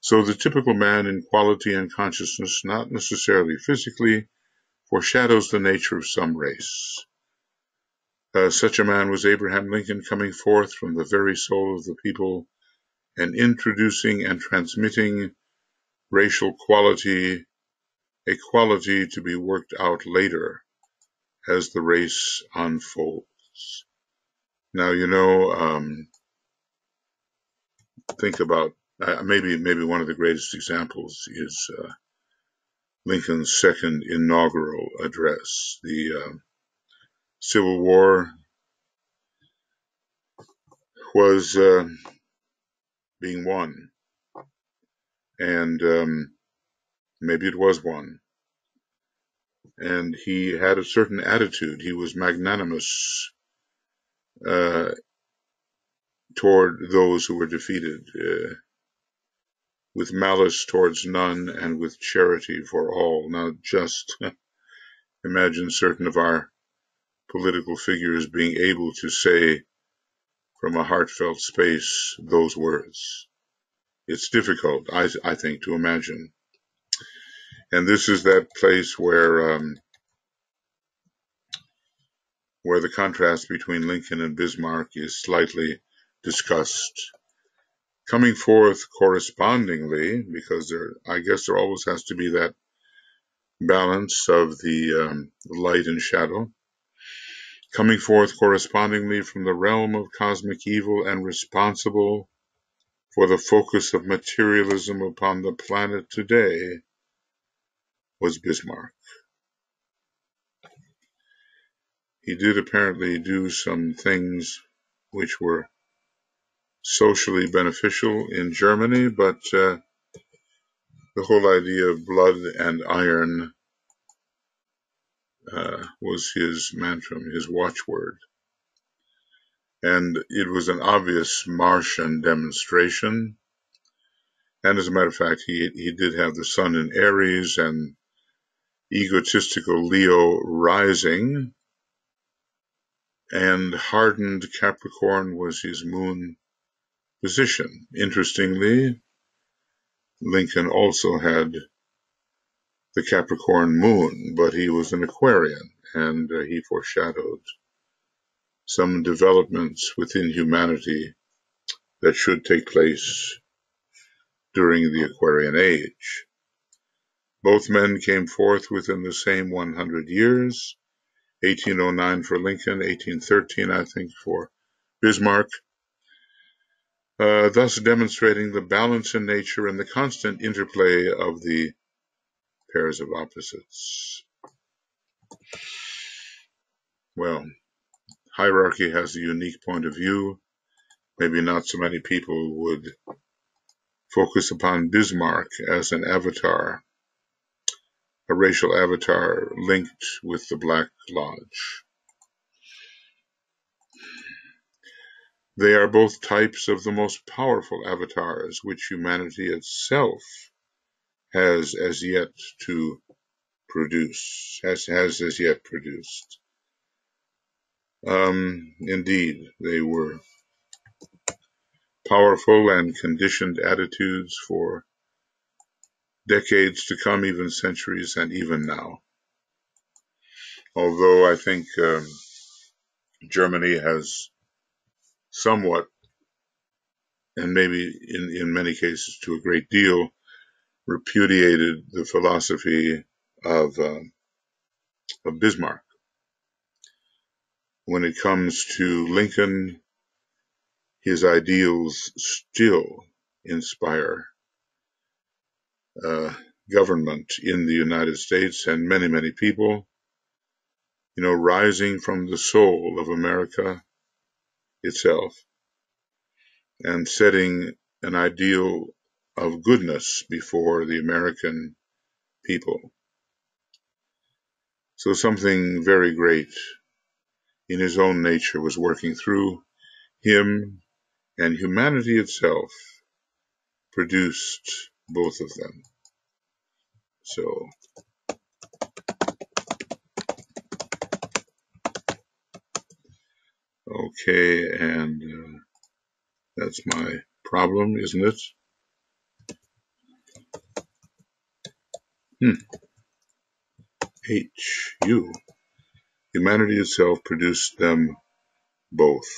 So the typical man in quality and consciousness, not necessarily physically, foreshadows the nature of some race. Such a man was Abraham Lincoln, coming forth from the very soul of the people and introducing and transmitting racial quality, a quality to be worked out later as the race unfolds. Now, think about maybe one of the greatest examples is Lincoln's second inaugural address. The Civil War was being won, and maybe it was won. And he had a certain attitude. He was magnanimous toward those who were defeated, with malice towards none and with charity for all. Now, just imagine certain of our political figures being able to say from a heartfelt space those words. It's difficult, I think, to imagine. And this is that place where the contrast between Lincoln and Bismarck is slightly discussed. Coming forth correspondingly, because I guess there always has to be that balance of the light and shadow, coming forth correspondingly from the realm of cosmic evil and responsible for the focus of materialism upon the planet today was Bismarck. He did apparently do some things which were socially beneficial in Germany, but the whole idea of blood and iron was his mantra, his watchword. And it was an obvious Martian demonstration. And as a matter of fact, he did have the sun in Aries and egotistical Leo rising, and hardened Capricorn was his moon position. Interestingly, Lincoln also had the Capricorn moon, but he was an Aquarian, and he foreshadowed some developments within humanity that should take place during the Aquarian age. Both men came forth within the same 100 years, 1809 for Lincoln, 1813, I think, for Bismarck, thus demonstrating the balance in nature and the constant interplay of the pairs of opposites. Well, hierarchy has a unique point of view. Maybe not so many people would focus upon Bismarck as an avatar, a racial avatar linked with the Black Lodge. They are both types of the most powerful avatars which humanity itself has as yet to produce, has as yet produced. Indeed, they were powerful and conditioned attitudes for decades to come, even centuries, and even now. Although I think Germany has somewhat, and maybe in many cases to a great deal, repudiated the philosophy of Bismarck. When it comes to Lincoln, his ideals still inspire government in the United States and many, many people, rising from the soul of America itself and setting an ideal of goodness before the American people. So something very great in his own nature was working through him, and humanity itself produced both of them. So, okay, and that's my problem, isn't it? U. Humanity itself produced them both.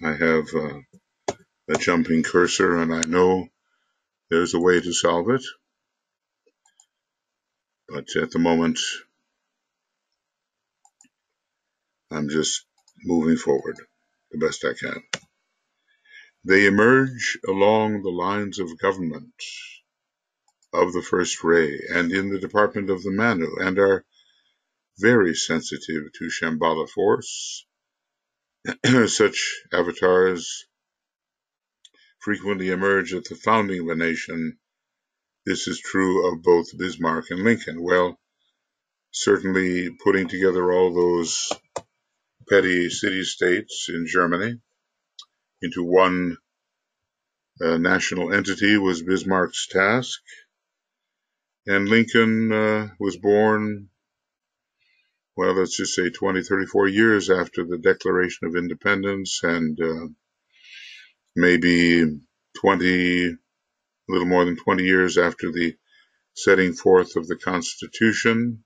I have a jumping cursor, and I know there's a way to solve it, but at the moment, I'm just moving forward the best I can. They emerge along the lines of government of the first ray and in the department of the Manu, and are very sensitive to Shamballa force. Such avatars frequently emerge at the founding of a nation. This is true of both Bismarck and Lincoln. Well, certainly putting together all those petty city-states in Germany into one national entity was Bismarck's task. And Lincoln was born, well, let's just say 20, 34 years after the Declaration of Independence, and maybe a little more than 20 years after the setting forth of the Constitution.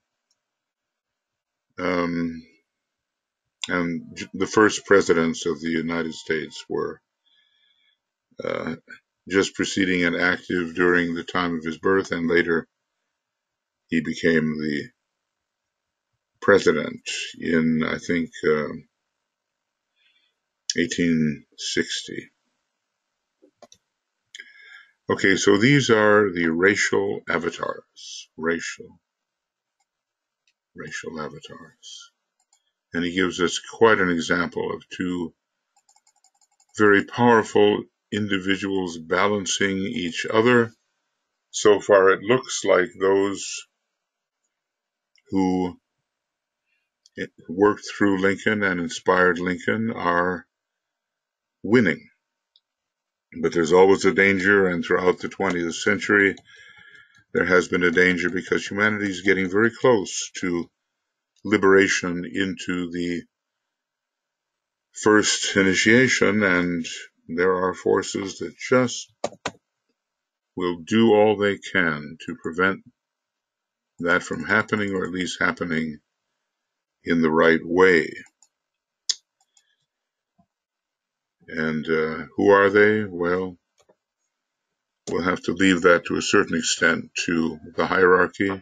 And the first presidents of the United States were just preceding and active during the time of his birth, and later he became the president in, I think, 1860. Okay, so these are the racial avatars. Racial avatars. And he gives us quite an example of two very powerful individuals balancing each other. So far it looks like those who worked through Lincoln and inspired Lincoln are winning. But there's always a danger, and throughout the 20th century there has been a danger because humanity is getting very close to liberation into the first initiation, and there are forces that just will do all they can to prevent that from happening, or at least happening in the right way. And who are they? Well, we'll have to leave that to a certain extent to the hierarchy.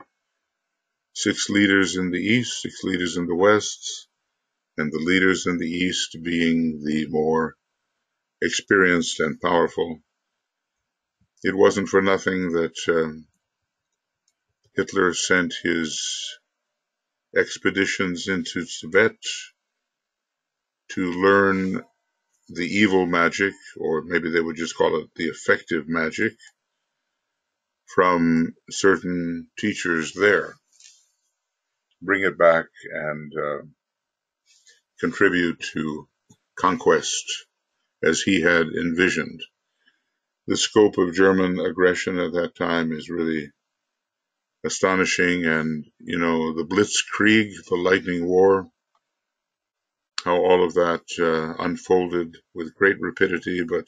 6 leaders in the East, 6 leaders in the West, and the leaders in the East being the more experienced and powerful. It wasn't for nothing that Hitler sent his expeditions into Tibet to learn the evil magic, or maybe they would just call it the effective magic, from certain teachers there. Bring it back and contribute to conquest as he had envisioned. The scope of German aggression at that time is really astonishing, and the Blitzkrieg, the lightning war, how all of that unfolded with great rapidity, but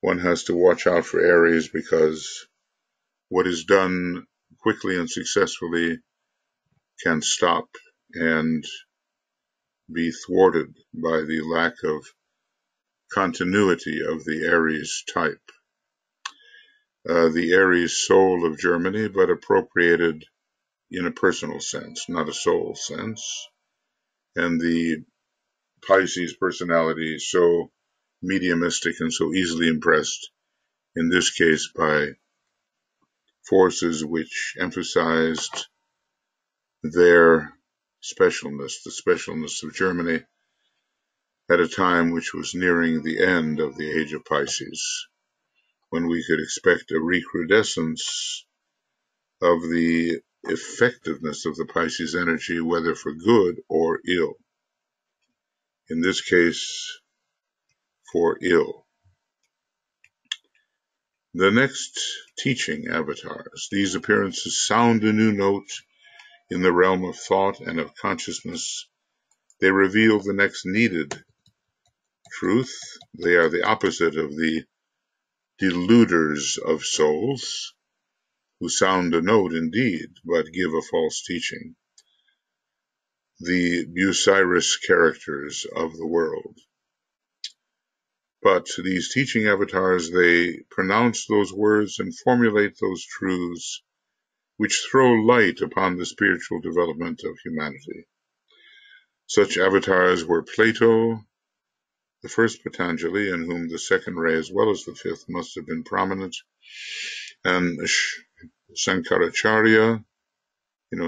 one has to watch out for Aries, because what is done quickly and successfully can stop and be thwarted by the lack of continuity of the Aries type. The Aries soul of Germany, but appropriated in a personal sense, not a soul sense. And the Pisces personality, so mediumistic and so easily impressed, in this case by forces which emphasized their specialness, the specialness of Germany, at a time which was nearing the end of the age of Pisces, when we could expect a recrudescence of the effectiveness of the Pisces energy, whether for good or ill. In this case, for ill. The next teaching avatars. These appearances sound a new note in the realm of thought and of consciousness. They reveal the next needed truth. They are the opposite of the deluders of souls, who sound a note indeed, but give a false teaching. The Bucyrus characters of the world. But these teaching avatars, they pronounce those words and formulate those truths which throw light upon the spiritual development of humanity. Such avatars were Plato, the first Patanjali, in whom the second ray as well as the fifth must have been prominent, and Shankaracharya.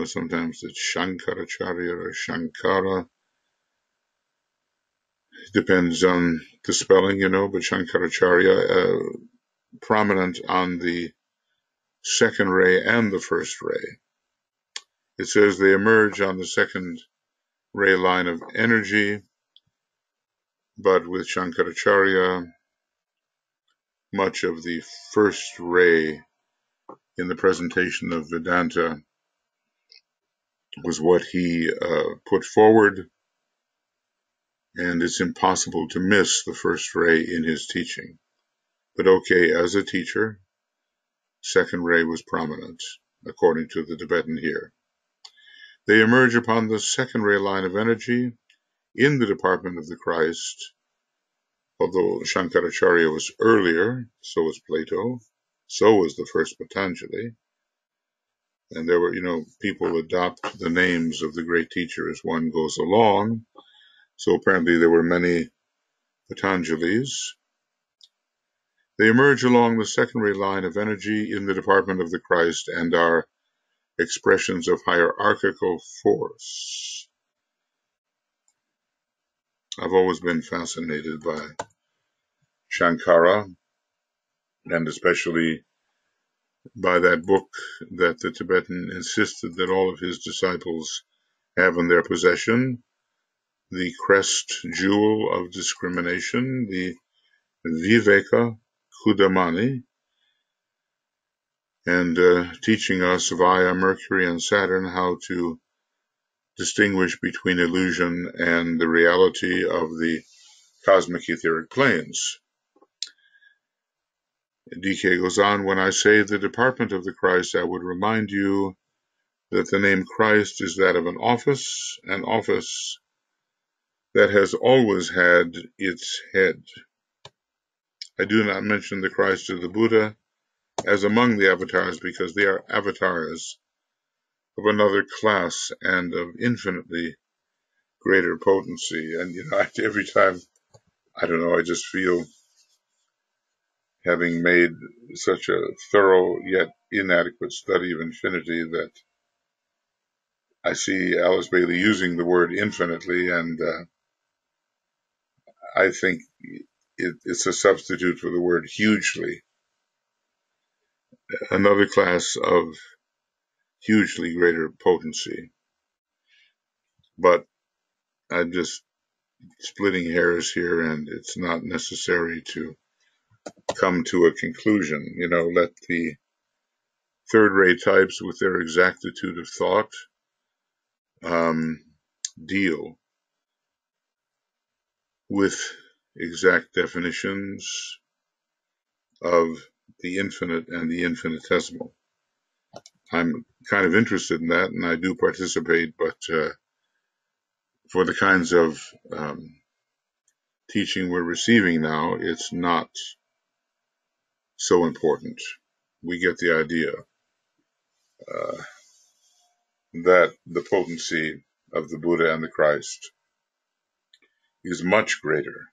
Sometimes it's Shankaracharya or Shankara. Depends on the spelling, but Shankaracharya, prominent on the second ray and the first ray. It says they emerge on the second ray line of energy, but with Shankaracharya, much of the first ray in the presentation of Vedanta was what he put forward, and it's impossible to miss the first ray in his teaching. But okay, as a teacher, second ray was prominent, according to the Tibetan here. They emerge upon the second ray line of energy in the department of the Christ, although Shankaracharya was earlier, so was Plato, so was the first Patanjali. And there were, people adopt the names of the great teacher as one goes along. So apparently there were many Patanjalis. They emerge along the second ray line of energy in the department of the Christ and are expressions of hierarchical force. I've always been fascinated by Shankara, and especially by that book that the Tibetan insisted that all of his disciples have in their possession, the crest jewel of discrimination, the Viveka Kudamani, and teaching us via Mercury and Saturn how to distinguish between illusion and the reality of the cosmic etheric planes. DK goes on, when I say the department of the Christ, I would remind you that the name Christ is that of an office that has always had its head. I do not mention the Christ of the Buddha as among the avatars because they are avatars of another class and of infinitely greater potency. And, every time, I don't know, I just feel, having made such a thorough yet inadequate study of infinity, that I see Alice Bailey using the word infinitely, and I think it's a substitute for the word hugely, another class of hugely greater potency. But I'm just splitting hairs here, and it's not necessary to come to a conclusion. Let the third-ray types with their exactitude of thought deal with exact definitions of the infinite and the infinitesimal. I'm kind of interested in that, and I do participate, but for the kinds of teaching we're receiving now, it's not so important. We get the idea that the potency of the Buddha and the Christ is much greater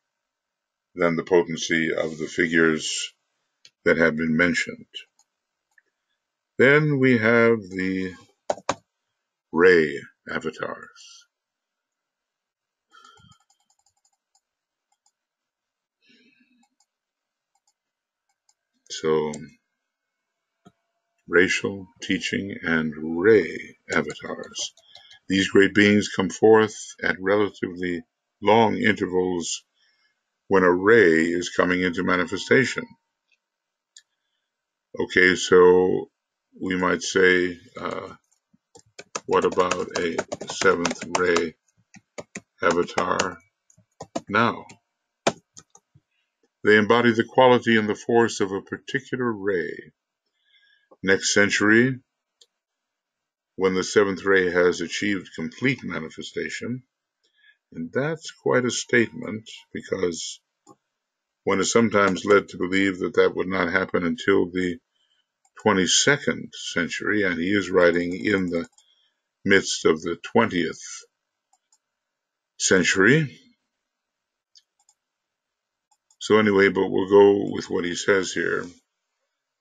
than the potency of the figures that have been mentioned. Then we have the ray avatars. So, racial, teaching, and ray avatars. These great beings come forth at relatively long intervals when a ray is coming into manifestation. Okay, so we might say, what about a seventh ray avatar now? They embody the quality and the force of a particular ray. Next century, when the seventh ray has achieved complete manifestation, and that's quite a statement, because one is sometimes led to believe that that would not happen until the 22nd century, and he is writing in the midst of the 20th century. So anyway, but we'll go with what he says here.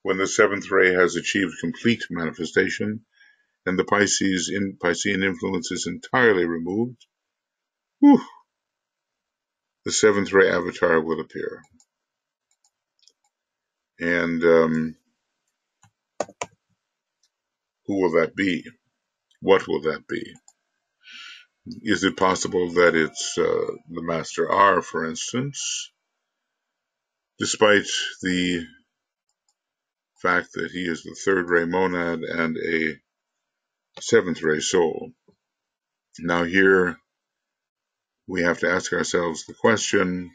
When the seventh ray has achieved complete manifestation, and the Piscean influence is entirely removed, the seventh ray avatar will appear. And who will that be? What will that be? Is it possible that it's the Master R, for instance, despite the fact that he is the third ray monad and a seventh ray soul? Now here we have to ask ourselves the question,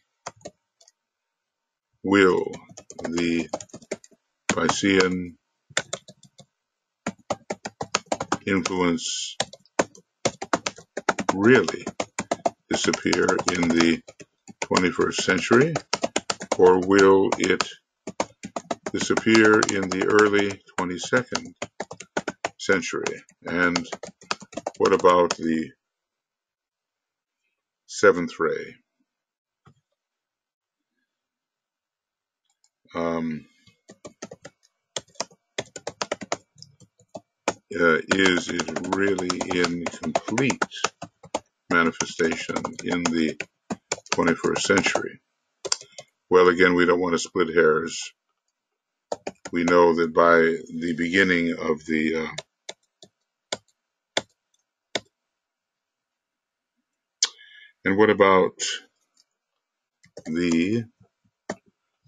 will the Piscean influence really disappear in the 21st century, or will it disappear in the early 22nd century? And what about the seventh ray? Is it really in complete manifestation in the 21st century? Well, again, we don't want to split hairs. We know that by the beginning of the and what about the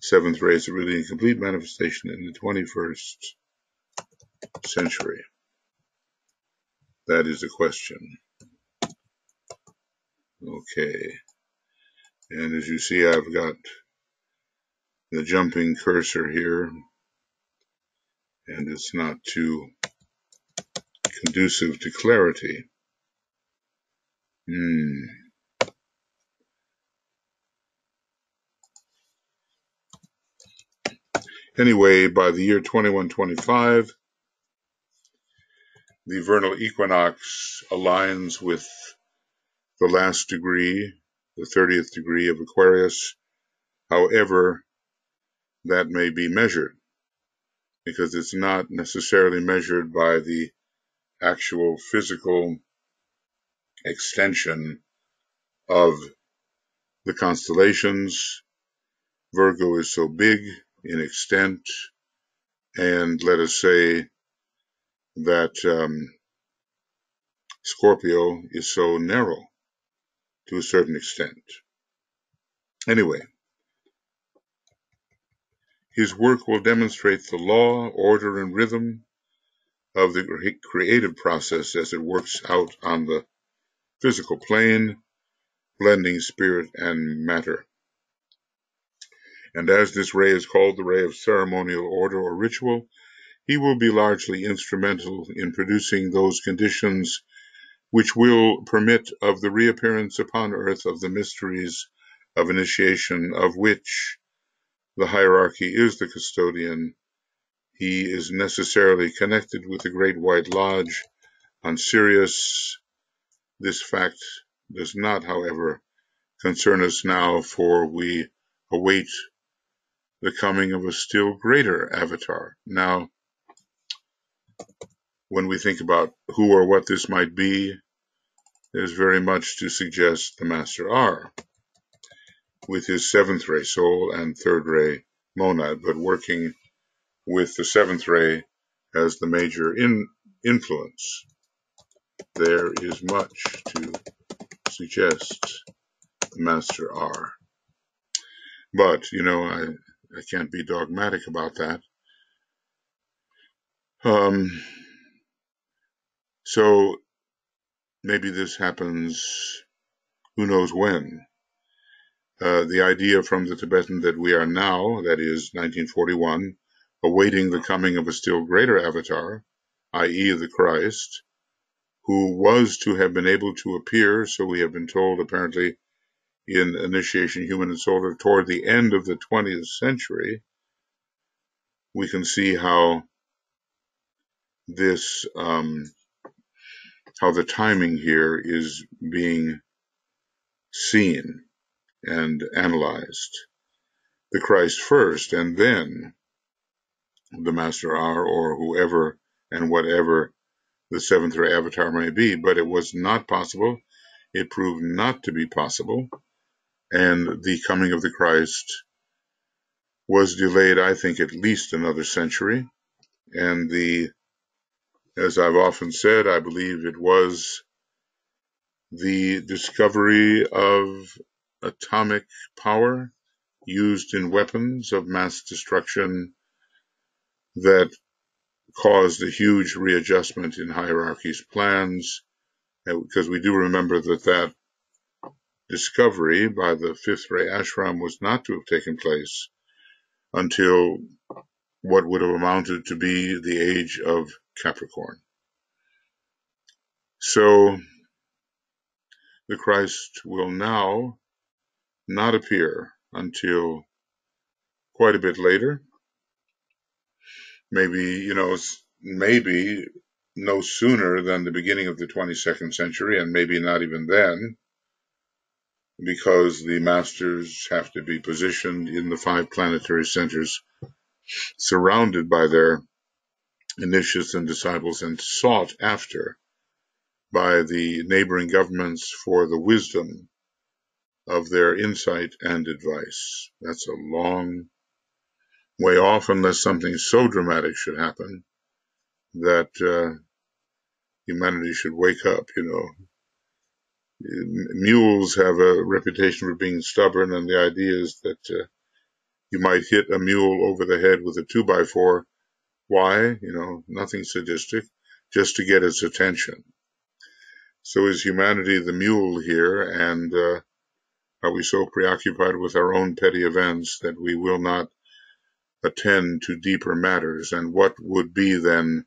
seventh ray? Is it really in complete manifestation in the 21st century? That is the question. Okay. And as you see, I've got the jumping cursor here, and it's not too conducive to clarity. Anyway, by the year 2125, the vernal equinox aligns with the last degree, the 30th degree of Aquarius, however that may be measured, because it's not necessarily measured by the actual physical extension of the constellations. Virgo is so big in extent, and let us say that Scorpio is so narrow to a certain extent. Anyway, his work will demonstrate the law, order, and rhythm of the creative process as it works out on the physical plane, blending spirit and matter. And as this ray is called the ray of ceremonial order or ritual, he will be largely instrumental in producing those conditions which will permit of the reappearance upon earth of the mysteries of initiation, of which the hierarchy is the custodian. He is necessarily connected with the Great White Lodge on Sirius. This fact does not, however, concern us now, for we await the coming of a still greater avatar. Now, when we think about who or what this might be, there's very much to suggest the Master R, with his seventh ray soul and third ray monad, but working with the seventh ray as the major influence. There is much to suggest the Master R. But, I can't be dogmatic about that. So maybe this happens, who knows when. The idea from the Tibetan that we are now, that is 1941, awaiting the coming of a still greater avatar, i.e. the Christ, who was to have been able to appear, so we have been told apparently in Initiation Human and Solar, toward the end of the 20th century. We can see how this, how the timing here is being seen and analyzed. The Christ first, and then the Master R, or whoever and whatever the seventh ray avatar may be. But it was not possible. It proved not to be possible. And the coming of the Christ was delayed, I think, at least another century. And as I've often said, I believe it was the discovery of atomic power used in weapons of mass destruction that caused a huge readjustment in hierarchy's plans, because we do remember that discovery by the fifth ray ashram was not to have taken place until what would have amounted to be the age of Capricorn. So the Christ will now not appear until quite a bit later. Maybe no sooner than the beginning of the 22nd century, and maybe not even then, because the masters have to be positioned in the 5 planetary centers, surrounded by their initiates and disciples, and sought after by the neighboring governments for the wisdom of their insight and advice. That's a long way off, unless something so dramatic should happen that humanity should wake up. Mules have a reputation for being stubborn, and the idea is that you might hit a mule over the head with a 2x4. Why? Nothing sadistic, just to get its attention. So is humanity the mule here, and are we so preoccupied with our own petty events that we will not attend to deeper matters? And what would be then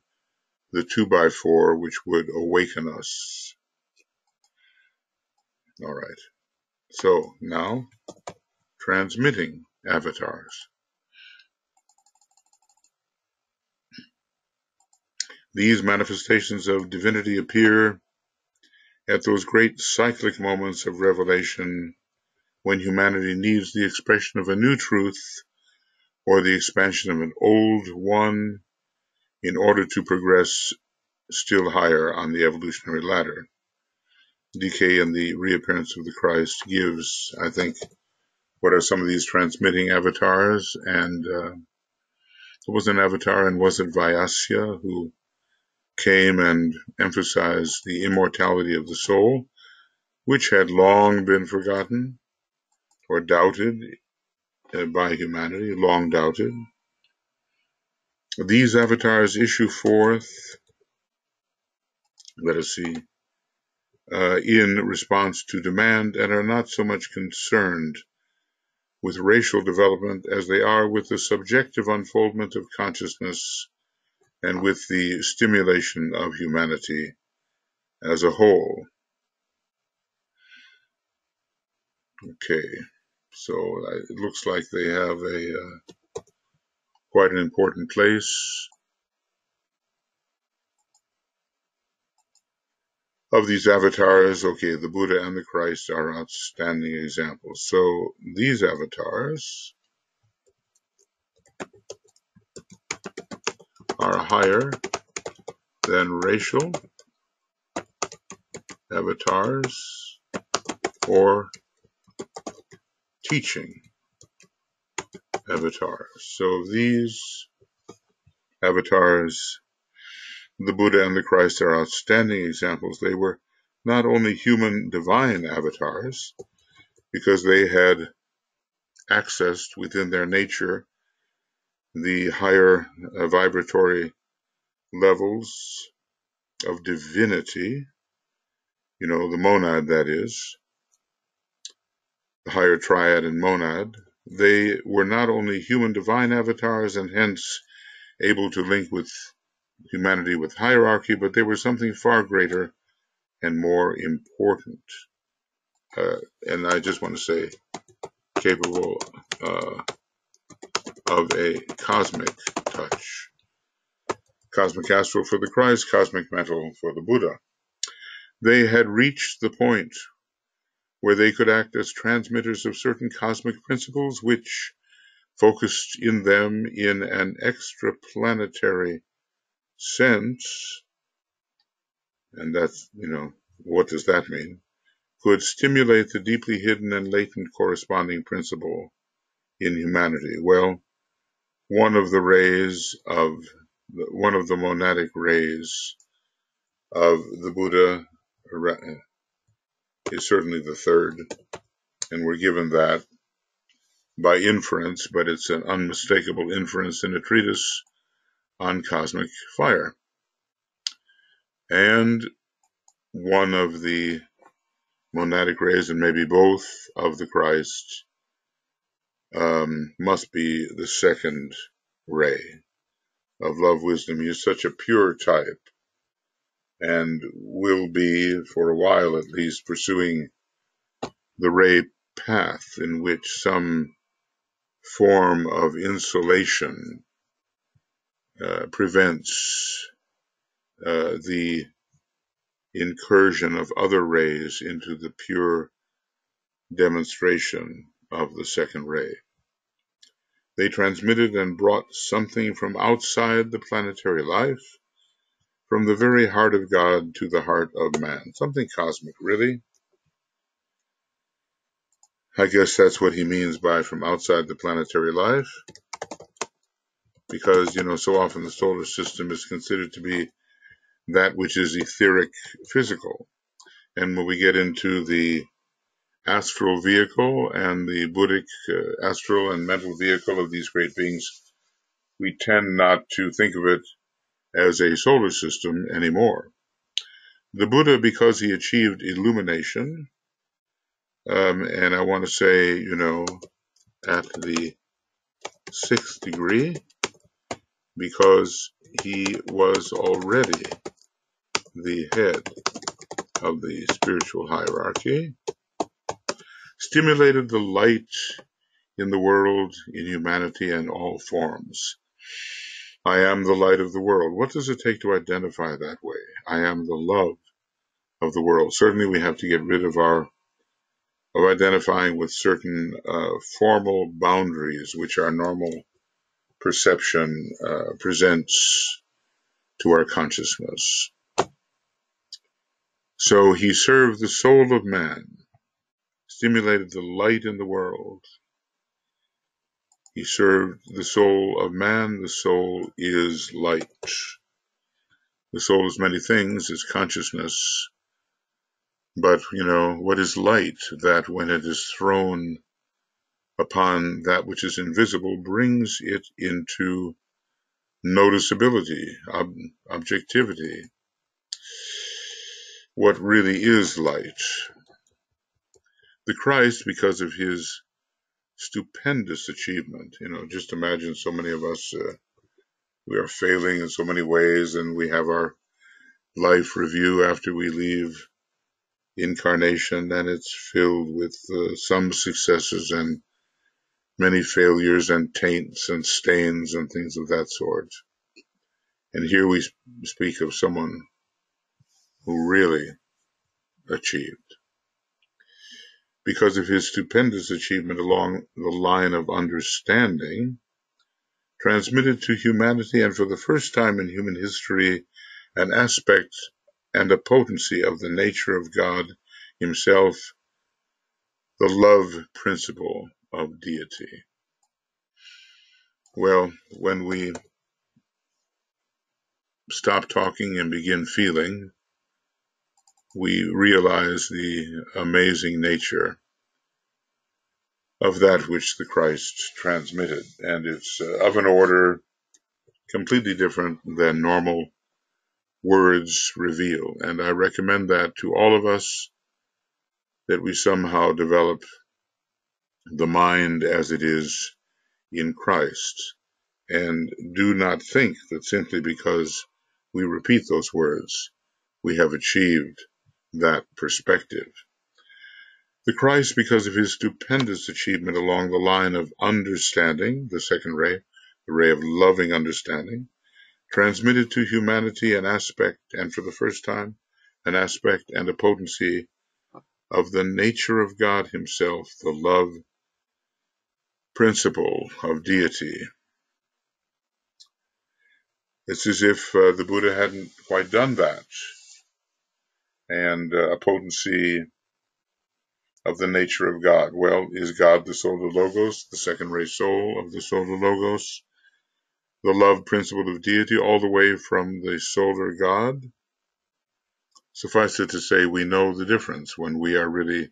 the 2x4 which would awaken us? All right. So now, transmitting avatars. These manifestations of divinity appear at those great cyclic moments of revelation when humanity needs the expression of a new truth or the expansion of an old one in order to progress still higher on the evolutionary ladder. Decay and the reappearance of the Christ gives, I think, what are some of these transmitting avatars. And there was an avatar, and was it Vyasya, who came and emphasized the immortality of the soul, which had long been forgotten or doubted by humanity, long doubted. These avatars issue forth, let us see, in response to demand, and are not so much concerned with racial development as they are with the subjective unfoldment of consciousness and with the stimulation of humanity as a whole. Okay, so it looks like they have a quite an important place. Of these avatars, okay, the Buddha and the Christ are outstanding examples. So these avatars are higher than racial avatars or teaching avatars. So these avatars, the Buddha and the Christ, are outstanding examples. They were not only human divine avatars, because they had accessed within their nature the higher vibratory levels of divinity, the monad, that is, the higher triad and monad. They were not only human divine avatars and hence able to link with humanity with hierarchy, but they were something far greater and more important. And I just want to say, capable of a cosmic touch. Cosmic astral for the Christ, cosmic mental for the Buddha. They had reached the point where they could act as transmitters of certain cosmic principles which focused in them in an extraplanetary sense, and that's, what does that mean? Could stimulate the deeply hidden and latent corresponding principle in humanity. Well, one of the monadic rays of the Buddha is certainly the third, and we're given that by inference, but it's an unmistakable inference in a treatise on cosmic fire. And one of the monadic rays, and maybe both, of the Christ must be the second ray of love, wisdom. He's such a pure type and will be, for a while at least, pursuing the ray path in which some form of insulation prevents the incursion of other rays into the pure demonstration of the second ray. They transmitted and brought something from outside the planetary life, from the very heart of God to the heart of man. Something cosmic, really. I guess that's what he means by from outside the planetary life, because, so often the solar system is considered to be that which is etheric, physical. And when we get into the astral vehicle and the Buddhic astral and mental vehicle of these great beings, we tend not to think of it as a solar system anymore. The Buddha, because he achieved illumination, and I want to say, at the 6th degree, because he was already the head of the spiritual hierarchy, stimulated the light in the world, in humanity, and all forms. I am the light of the world. What does it take to identify that way? I am the love of the world. Certainly we have to get rid of identifying with certain formal boundaries which our normal perception presents to our consciousness. So he served the soul of man, stimulated the light in the world. He served the soul of man. The soul is light. The soul is many things, is consciousness. But, what is light? That when it is thrown upon that which is invisible brings it into noticeability, objectivity. What really is light? The Christ, because of his stupendous achievement, just imagine so many of us, we are failing in so many ways, and we have our life review after we leave incarnation, and it's filled with some successes and many failures and taints and stains and things of that sort. And here we speak of someone who really achieved. Because of his stupendous achievement along the line of understanding, transmitted to humanity, and for the first time in human history, an aspect and a potency of the nature of God himself, the love principle of Deity. Well, when we stop talking and begin feeling, we realize the amazing nature of that which the Christ transmitted. And it's of an order completely different than normal words reveal. And I recommend that to all of us, that we somehow develop the mind as it is in Christ, and do not think that simply because we repeat those words, we have achieved that perspective. The Christ, because of his stupendous achievement along the line of understanding, the second ray, the ray of loving understanding, transmitted to humanity an aspect, and for the first time, an aspect and a potency of the nature of God himself, the love principle of Deity. It's as if the Buddha hadn't quite done that. And a potency of the nature of God. Well, is God the solar logos, the second ray soul of the solar logos, the love principle of Deity, all the way from the solar God? Suffice it to say, we know the difference when we are really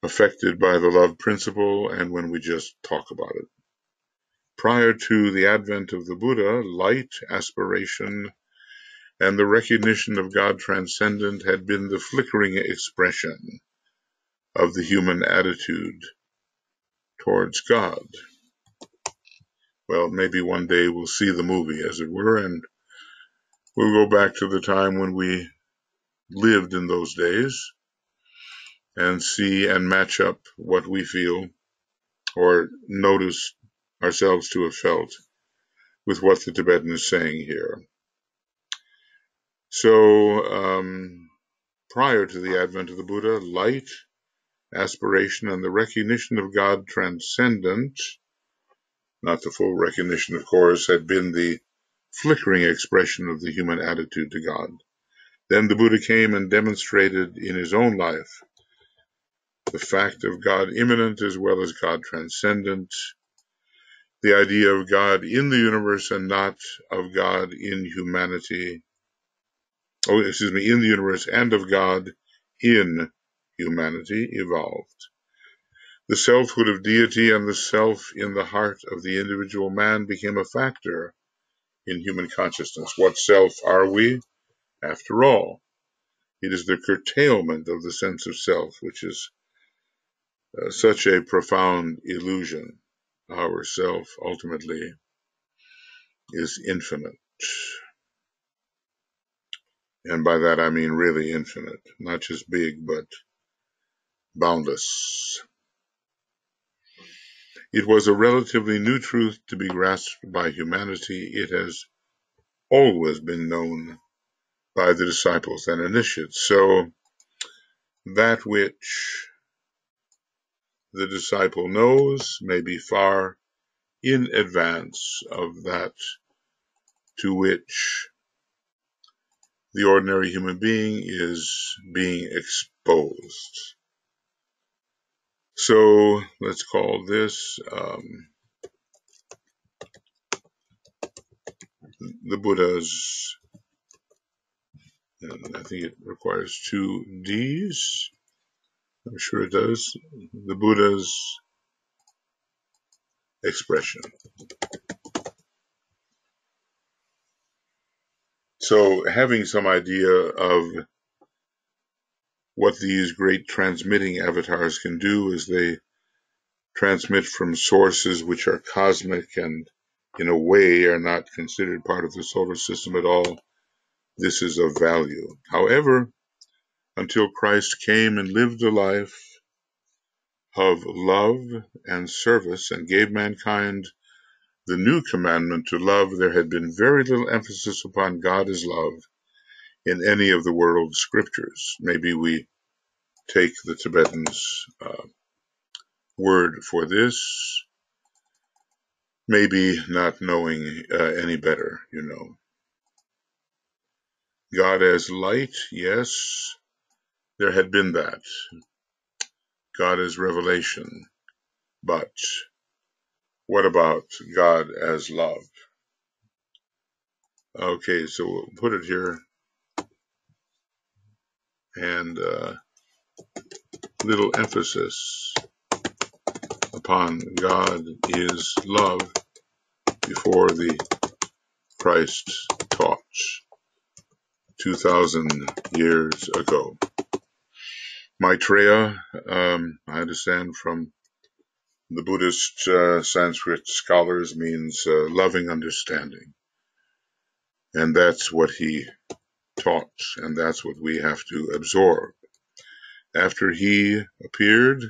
affected by the love principle and when we just talk about it. Prior to the advent of the Buddha, light, aspiration, and the recognition of God transcendent had been the flickering expression of the human attitude towards God. Well, maybe one day we'll see the movie, as it were, and we'll go back to the time when we lived in those days and see and match up what we feel or notice ourselves to have felt with what the Tibetan is saying here. So, prior to the advent of the Buddha, light, aspiration, and the recognition of God transcendent, not the full recognition, of course, had been the flickering expression of the human attitude to God. Then the Buddha came and demonstrated in his own life the fact of God imminent as well as God transcendent, the idea of God in the universe and not of God in humanity, in the universe and of God in humanity evolved. The selfhood of Deity and the self in the heart of the individual man became a factor in human consciousness. What self are we, after all? It is the curtailment of the sense of self, which is such a profound illusion. Our self ultimately is infinite. And by that I mean really infinite, not just big, but boundless. It was a relatively new truth to be grasped by humanity. It has always been known by the disciples and initiates. So that which the disciple knows may be far in advance of that to which the ordinary human being is being exposed. So let's call this the Buddha's, and I think it requires two D's. I'm sure it does. The Buddha's expression. So having some idea of what these great transmitting avatars can do as they transmit from sources which are cosmic and in a way are not considered part of the solar system at all, this is of value. However, until Christ came and lived a life of love and service and gave mankind the new commandment to love, there had been very little emphasis upon God as love in any of the world's scriptures. Maybe we take the Tibetans' word for this, maybe not knowing any better, God as light, yes, there had been that. God as revelation. But what about God as love? Okay, so we'll put it here. And little emphasis upon God is love before the Christ taught 2,000 years ago. Maitreya, I understand from the Buddhist Sanskrit scholars, means loving understanding. And that's what he taught, and that's what we have to absorb. After he appeared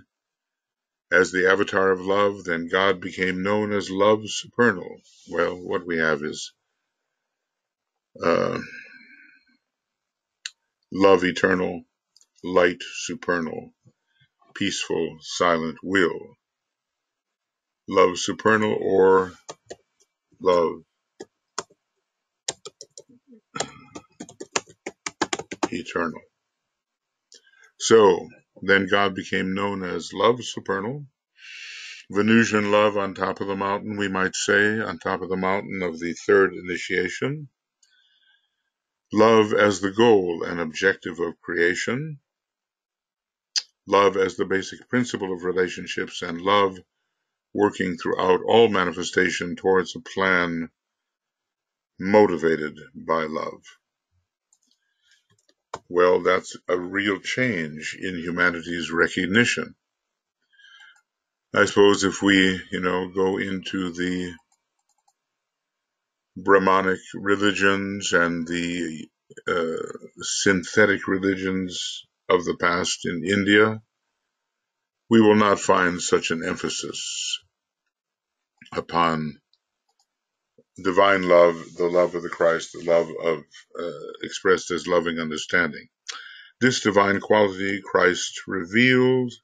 as the avatar of love, then God became known as love supernal. Well, what we have is love eternal, light supernal, peaceful, silent will. Love supernal or love eternal. So then God became known as love supernal. Venusian love on top of the mountain, we might say, on top of the mountain of the third initiation. Love as the goal and objective of creation. Love as the basic principle of relationships, and love working throughout all manifestation towards a plan motivated by love. Well, that's a real change in humanity's recognition. I suppose if we, go into the Brahmanic religions and the synthetic religions of the past in India, we will not find such an emphasis upon divine love, the love of the Christ, the love of expressed as loving understanding. This divine quality Christ revealed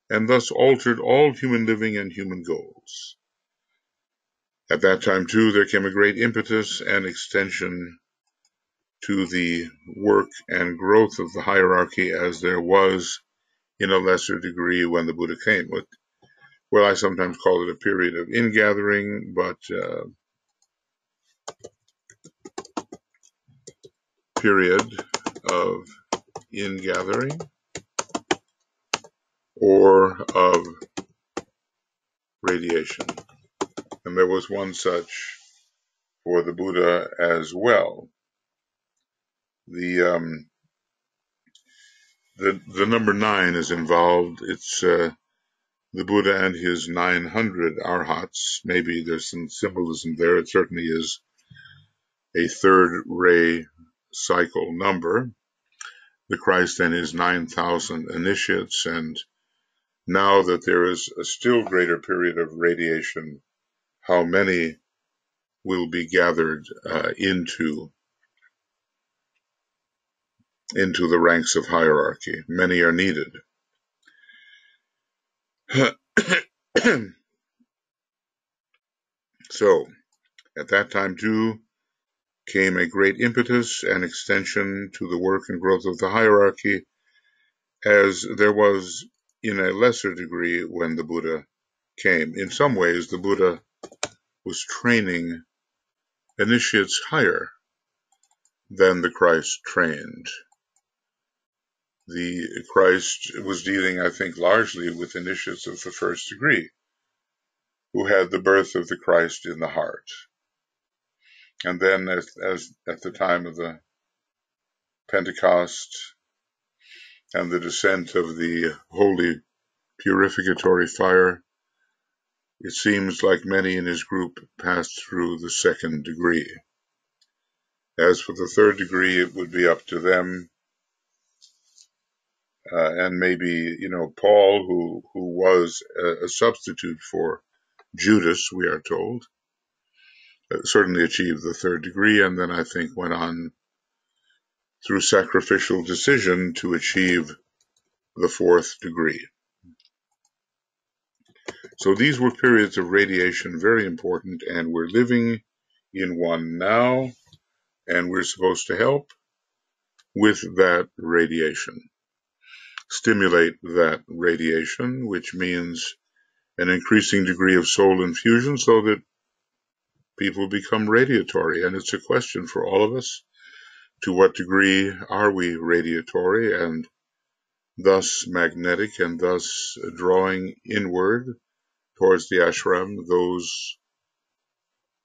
and thus altered all human living and human goals. At that time, too, there came a great impetus and extension to the work and growth of the hierarchy as there was in a lesser degree when the Buddha came. Well, I sometimes call it a period of ingathering, but period of ingathering or of radiation. And there was one such for the Buddha as well. The the number 9 is involved. It's the Buddha and his 900 arhats. Maybe there's some symbolism there. It certainly is a third ray cycle number. The Christ and his 9,000 initiates, and now that there is a still greater period of radiation, how many will be gathered into the ranks of hierarchy? Many are needed. So, at that time too, came a great impetus and extension to the work and growth of the hierarchy, as there was in a lesser degree when the Buddha came. In some ways, the Buddha was training initiates higher than the Christ trained. The Christ was dealing, I think, largely with initiates of the first degree, who had the birth of the Christ in the heart. And then, as at the time of the Pentecost and the descent of the holy purificatory fire, it seems like many in his group passed through the second degree. As for the third degree, it would be up to them. And maybe, Paul, who was a substitute for Judas, we are told, certainly achieved the third degree, and then I think went on through sacrificial decision to achieve the fourth degree. So these were periods of radiation, very important, and we're living in one now, and we're supposed to help with that radiation. Stimulate that radiation, which means an increasing degree of soul infusion so that people become radiatory. And it's a question for all of us. To what degree are we radiatory and thus magnetic and thus drawing inward towards the ashram those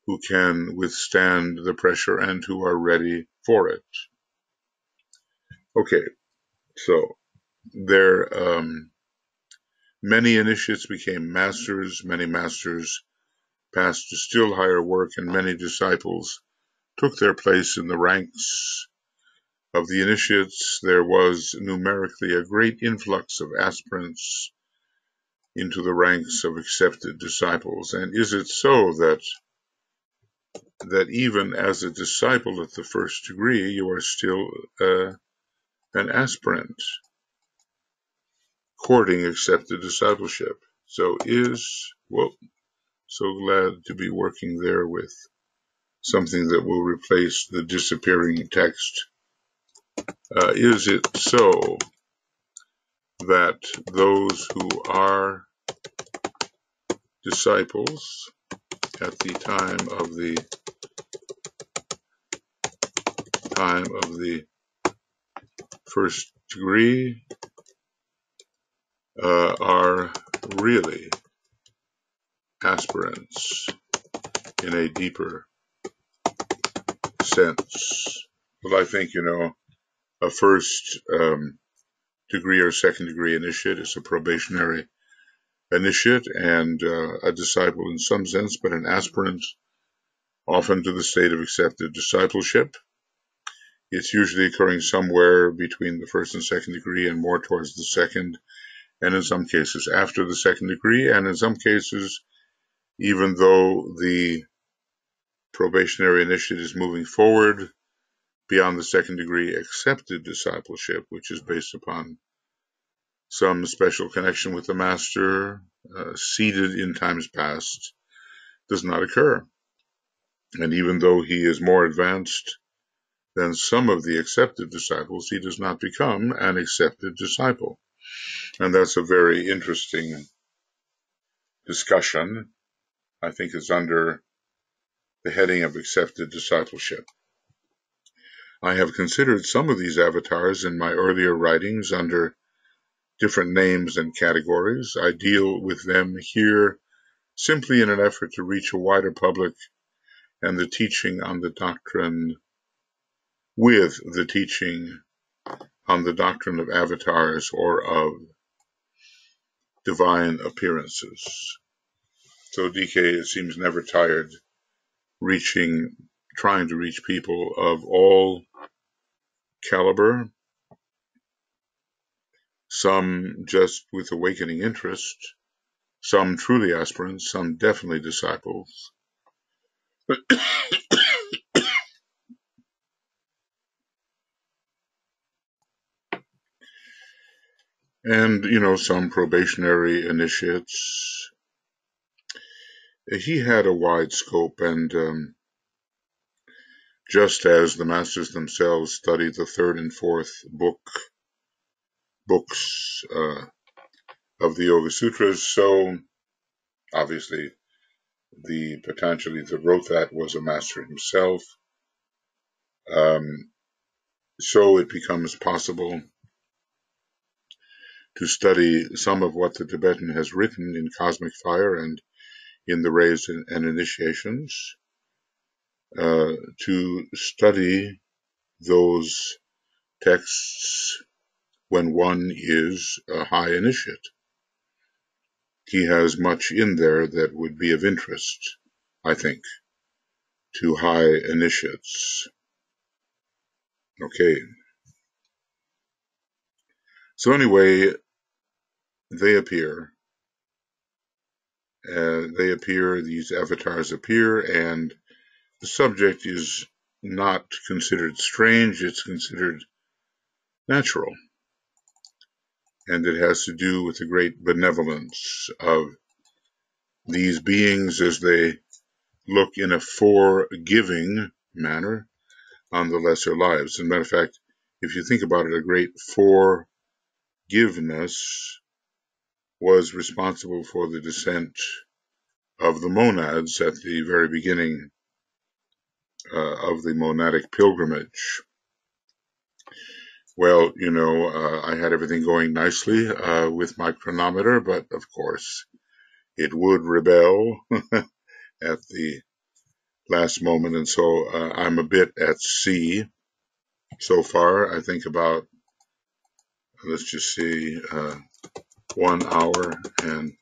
who can withstand the pressure and who are ready for it? Okay, so there many initiates became masters, many masters passed to still higher work, and many disciples took their place in the ranks of the initiates. There was numerically a great influx of aspirants into the ranks of accepted disciples. And is it so that even as a disciple at the first degree, you are still an aspirant courting accepted discipleship? So so glad to be working there with something that will replace the disappearing text. Is it so that those who are disciples at the time of the first degree are really aspirants in a deeper sense? Well, I think, a first degree or second degree initiate is a probationary initiate and a disciple in some sense, but an aspirant often to the state of accepted discipleship. It's usually occurring somewhere between the first and second degree and more towards the second, and in some cases after the second degree, and in some cases, even though the probationary initiate is moving forward beyond the second degree, accepted discipleship, which is based upon some special connection with the master, seated in times past, does not occur. And even though he is more advanced than some of the accepted disciples, he does not become an accepted disciple. And that's a very interesting discussion. I think it's under the heading of accepted discipleship. I have considered some of these avatars in my earlier writings under different names and categories. I deal with them here simply in an effort to reach a wider public and the teaching on the doctrine with the teaching on the doctrine of avatars or of divine appearances. So DK seems never tired trying to reach people of all caliber, some just with awakening interest, some truly aspirants, some definitely disciples. And, some probationary initiates. He had a wide scope, and just as the masters themselves studied the third and fourth books of the Yoga Sutras, so obviously the Patanjali that wrote that was a master himself. So it becomes possible to study some of what the Tibetan has written in Cosmic Fire and in the Rays and Initiations, to study those texts when one is a high initiate. He has much in there that would be of interest, I think, to high initiates. Okay. So anyway, they appear. These avatars appear, and the subject is not considered strange, it's considered natural. And it has to do with the great benevolence of these beings as they look in a forgiving manner on the lesser lives. As a matter of fact, if you think about it, a great forgiveness was responsible for the descent of the monads at the very beginning of the monadic pilgrimage. Well, I had everything going nicely with my chronometer, but of course it would rebel at the last moment, and so I'm a bit at sea so far. I think about, let's just see, 1 hour and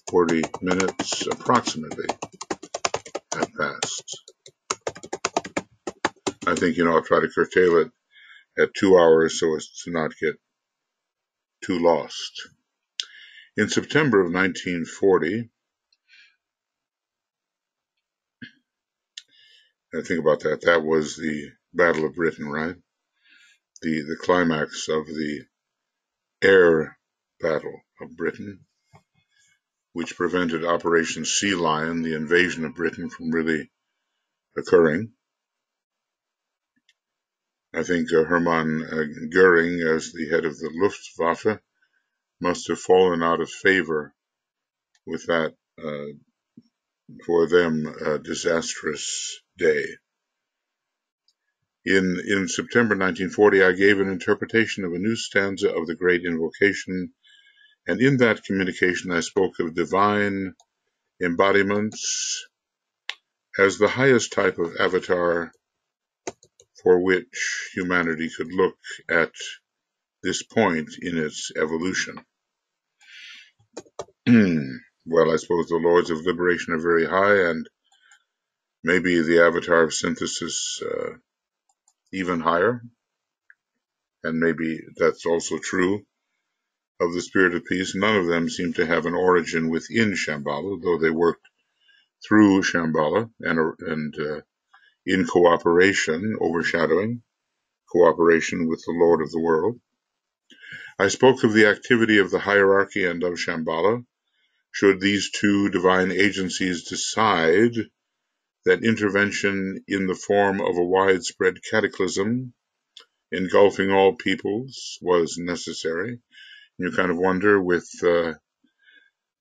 40 minutes approximately have passed. I think, I'll try to curtail it at 2 hours so as to not get too lost. In September of 1940, I think about that. That was the Battle of Britain, right? The climax of the air battle of Britain, which prevented Operation Sea Lion, the invasion of Britain, from really occurring. I think Hermann Goering, as the head of the Luftwaffe, must have fallen out of favor with that, for them, disastrous day. In September 1940, I gave an interpretation of a new stanza of the Great Invocation, and in that communication I spoke of divine embodiments as the highest type of avatar for which humanity could look at this point in its evolution. Well, I suppose the Lords of Liberation are very high, and maybe the avatar of synthesis even higher, and maybe that's also true of the Spirit of Peace. None of them seem to have an origin within Shamballa, though they worked through Shamballa and in cooperation, overshadowing cooperation with the Lord of the world. I spoke of the activity of the hierarchy and of Shamballa. Should these two divine agencies decide that intervention in the form of a widespread cataclysm engulfing all peoples was necessary, you kind of wonder, with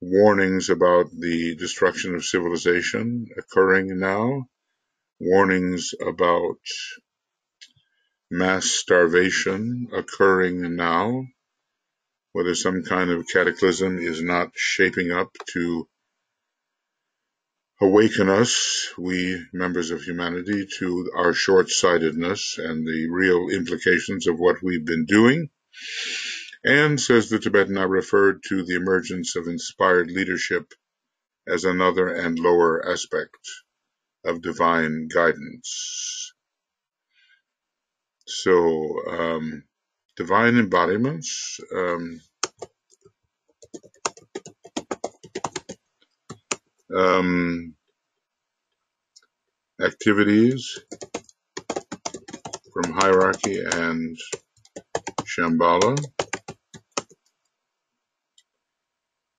warnings about the destruction of civilization occurring now, warnings about mass starvation occurring now, whether some kind of cataclysm is not shaping up to awaken us, we members of humanity, to our short-sightedness and the real implications of what we've been doing. And, says the Tibetan, I referred to the emergence of inspired leadership as another and lower aspect of divine guidance. So, divine embodiments, activities from hierarchy and Shamballa,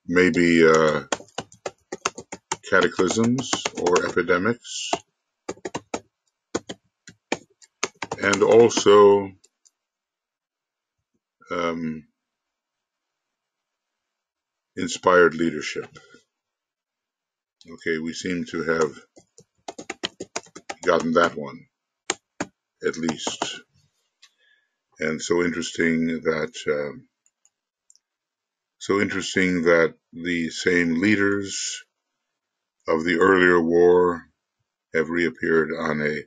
maybe cataclysms or epidemics, and also inspired leadership. Okay, we seem to have gotten that one, at least. And so interesting that the same leaders of the earlier war have reappeared on a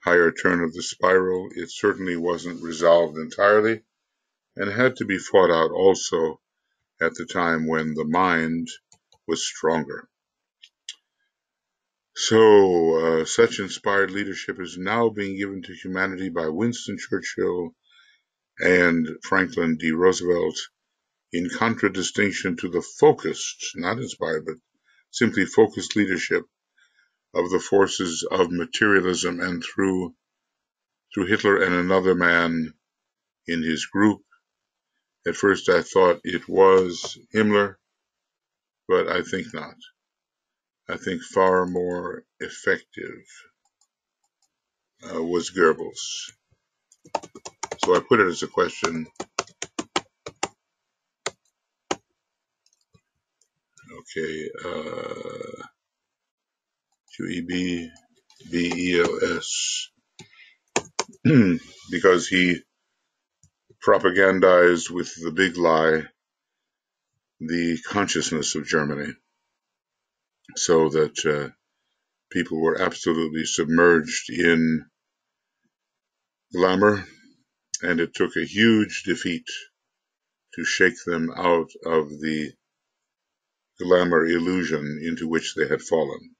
higher turn of the spiral. It certainly wasn't resolved entirely and had to be fought out also at the time when the mind was stronger. So, such inspired leadership is now being given to humanity by Winston Churchill and Franklin D. Roosevelt, in contradistinction to the focused, not inspired, but simply focused leadership of the forces of materialism, and through Hitler and another man in his group. At first I thought it was Himmler, but I think not. I think far more effective was Goebbels. So I put it as a question. Okay, Qebels, because he propagandized with the big lie the consciousness of Germany, so that people were absolutely submerged in glamour, and it took a huge defeat to shake them out of the glamour illusion into which they had fallen.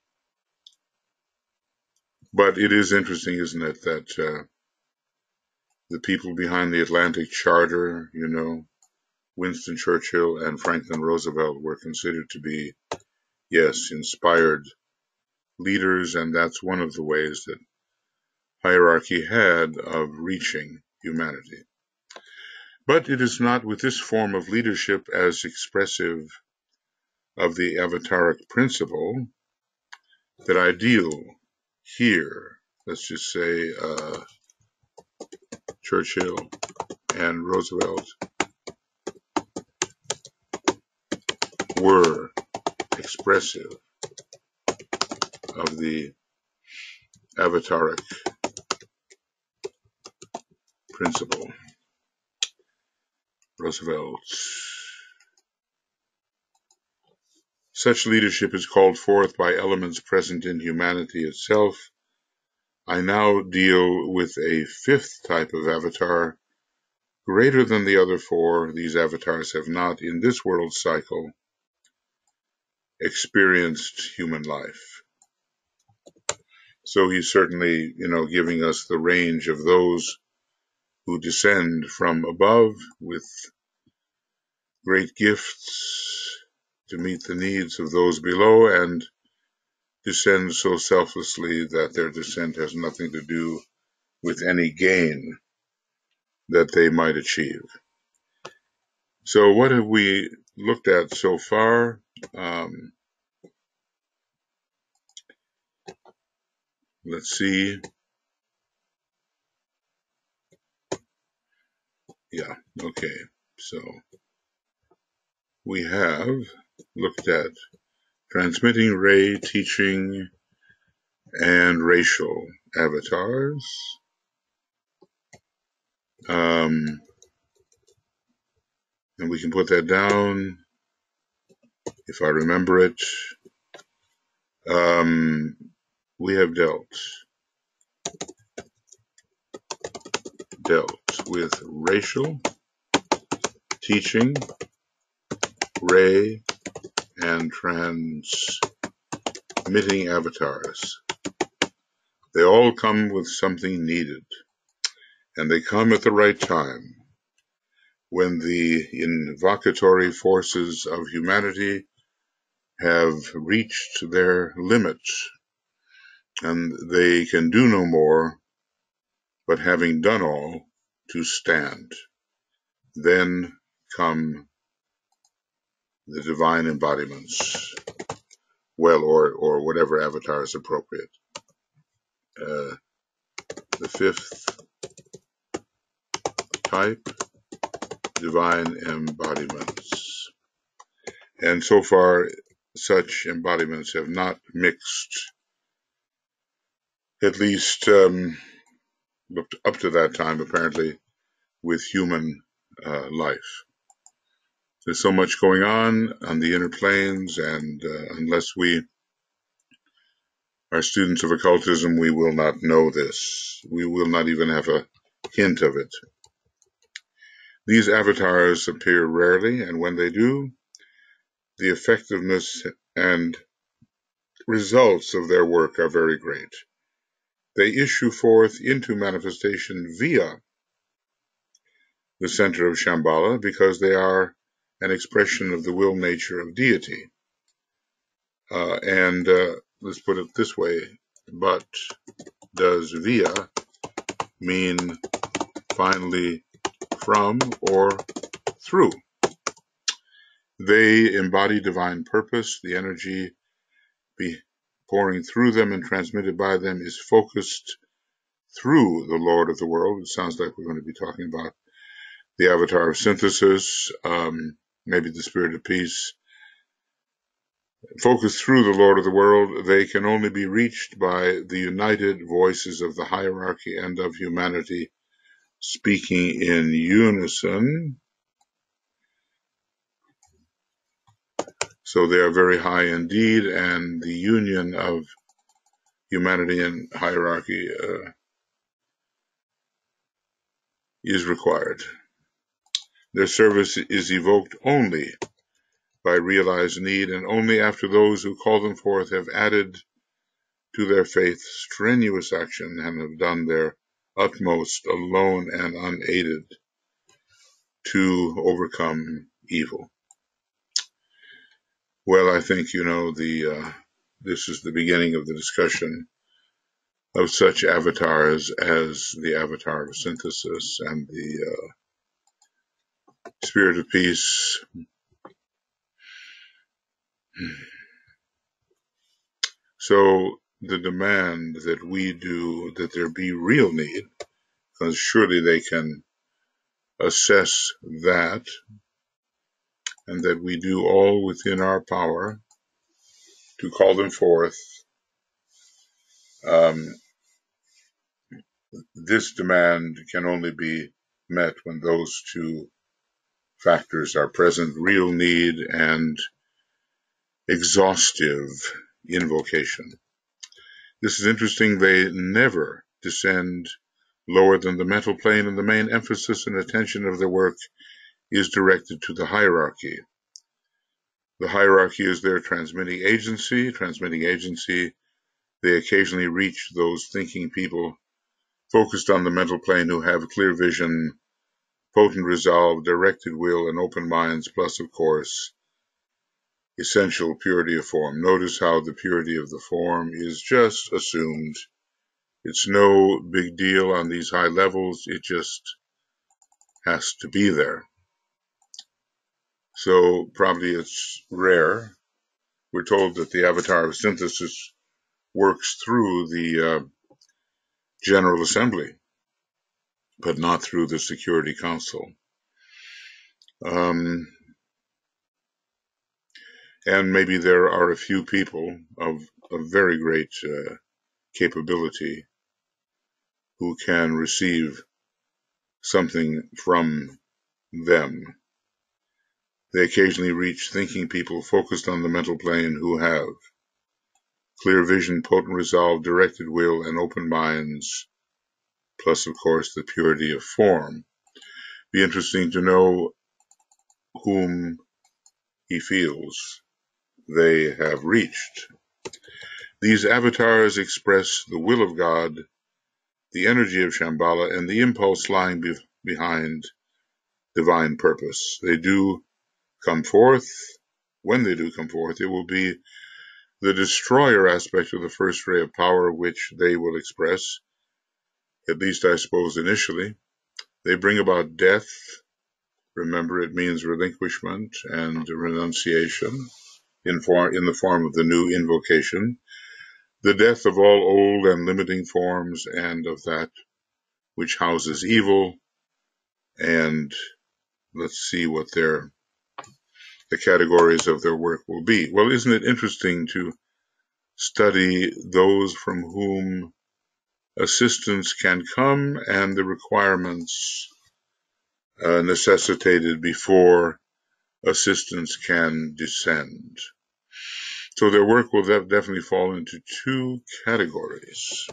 But it is interesting, isn't it, that the people behind the Atlantic Charter, Winston Churchill and Franklin Roosevelt, were considered to be, yes, inspired leaders, and that's one of the ways that hierarchy had of reaching humanity. But it is not with this form of leadership as expressive of the avataric principle that I deal here. Let's just say Churchill and Roosevelt were expressive of the avataric principle. Roosevelt. Such leadership is called forth by elements present in humanity itself. I now deal with a fifth type of avatar, greater than the other four. These avatars have not, in this world cycle, experienced human life. So he's certainly, giving us the range of those who descend from above with great gifts to meet the needs of those below, and descend so selflessly that their descent has nothing to do with any gain that they might achieve. So what have we looked at so far? Let's see. Yeah, okay. So we have looked at transmitting ray, teaching, and racial avatars. And we can put that down if I remember it. We have dealt with racial, teaching, ray, and transmitting avatars. They all come with something needed, and they come at the right time, when the invocatory forces of humanity have reached their limits, and they can do no more, but having done all, to stand. Then come the divine embodiments, well, or whatever avatar is appropriate. The fifth type, divine embodiments. And so far, such embodiments have not mixed, at least up to that time, apparently, with human life. There's so much going on the inner planes, and unless we are students of occultism, we will not know this. We will not even have a hint of it. These avatars appear rarely, and when they do, the effectiveness and results of their work are very great. They issue forth into manifestation via the center of Shamballa because they are an expression of the will nature of Deity. And let's put it this way, but does via mean finally from or through? They embody divine purpose. The energy pouring through them and transmitted by them is focused through the Lord of the world. It sounds like we're going to be talking about the avatar of synthesis, maybe the spirit of peace. Focused through the Lord of the world, they can only be reached by the united voices of the hierarchy and of humanity, speaking in unison. So they are very high indeed, and the union of humanity and hierarchy is required. Their service is evoked only by realized need, and only after those who call them forth have added to their faith strenuous action and have done their utmost alone and unaided to overcome evil. Well, I think this is the beginning of the discussion of such avatars as the avatar of synthesis and the spirit of peace. So the demand that we do that there be real need, because surely they can assess that, and that we do all within our power to call them forth. This demand can only be met when those two factors are present: real need and exhaustive invocation. This is interesting. They never descend lower than the mental plane, and the main emphasis and attention of their work is directed to the hierarchy. The hierarchy is their transmitting agency. They occasionally reach those thinking people focused on the mental plane who have clear vision, potent resolve, directed will, and open minds, plus, of course, essential purity of form. Notice how the purity of the form is just assumed. It's no big deal on these high levels. It just has to be there. So probably it's rare. We're told that the avatar of synthesis works through the General Assembly, but not through the Security Council. And maybe there are a few people of very great capability who can receive something from them. They occasionally reach thinking people focused on the mental plane who have clear vision, potent resolve, directed will, and open minds, plus, of course, the purity of form. Be interesting to know whom he feels they have reached. These avatars express the will of God, the energy of Shamballa, and the impulse lying behind divine purpose. They do come forth. When they do come forth, it will be the destroyer aspect of the first ray of power which they will express, at least I suppose initially. They bring about death. Remember, it means relinquishment and renunciation in the form of the new invocation, the death of all old and limiting forms and of that which houses evil. And let's see what the categories of their work will be. Well, isn't it interesting to study those from whom assistance can come and the requirements necessitated before assistance can descend. So their work will definitely fall into two categories.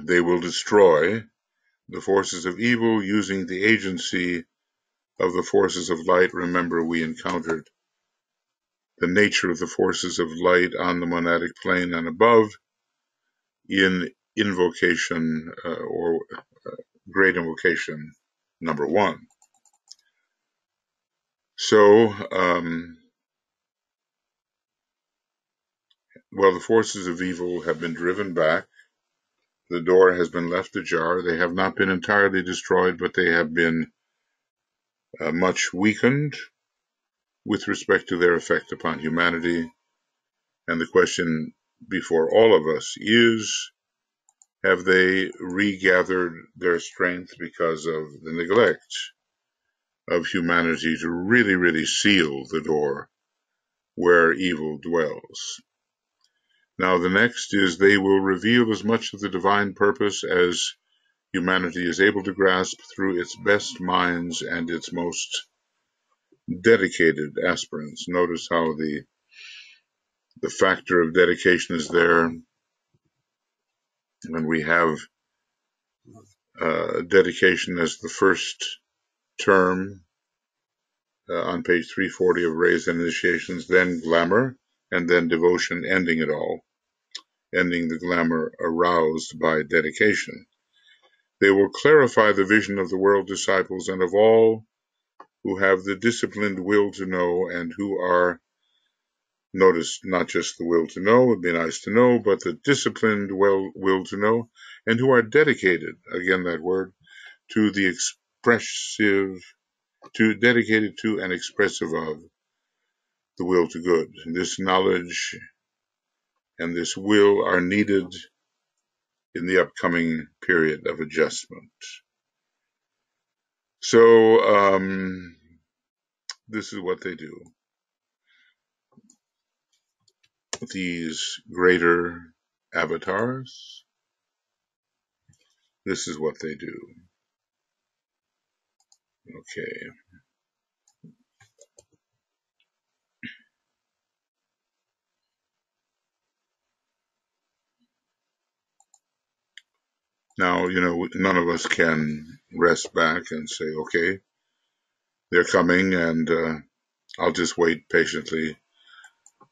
They will destroy the forces of evil using the agency of the forces of light. Remember, we encountered the nature of the forces of light on the monadic plane and above in invocation or great invocation number 1. So, the forces of evil have been driven back. The door has been left ajar. They have not been entirely destroyed, but they have been much weakened with respect to their effect upon humanity. And the question before all of us is, have they regathered their strength because of the neglect of humanity to really, really seal the door where evil dwells? Now, the next is they will reveal as much of the divine purpose as humanity is able to grasp through its best minds and its most dedicated aspirants. Notice how the factor of dedication is there, and we have dedication as the first term on page 340 of Raised Initiations, then glamour, and then devotion, ending it all, ending the glamour aroused by dedication. They will clarify the vision of the world disciples and of all who have the disciplined will to know and who are, notice, not just the will to know, it'd be nice to know, but the disciplined will to know, and who are dedicated, again that word, to the dedicated to and expressive of the will to good. This knowledge and this will are needed in the upcoming period of adjustment. So, this is what they do. These greater avatars, this is what they do. Okay. Now, none of us can rest back and say, okay, they're coming and I'll just wait patiently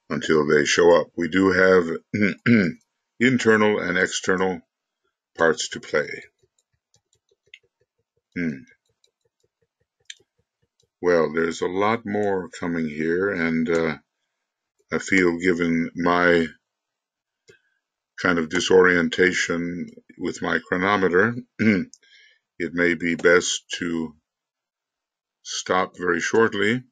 until they show up. We do have internal and external parts to play. Well, there's a lot more coming here, and I feel, given my kind of disorientation with my chronometer, it may be best to stop very shortly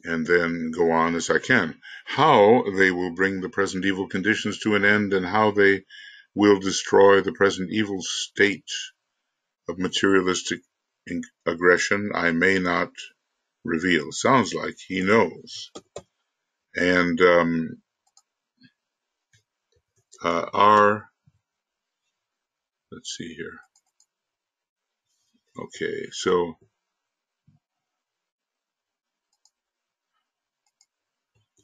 and then go on as I can. How they will bring the present evil conditions to an end and how they will destroy the present evil state of materialistic aggression, I may not reveal. Sounds like he knows. And let's see here. Okay, so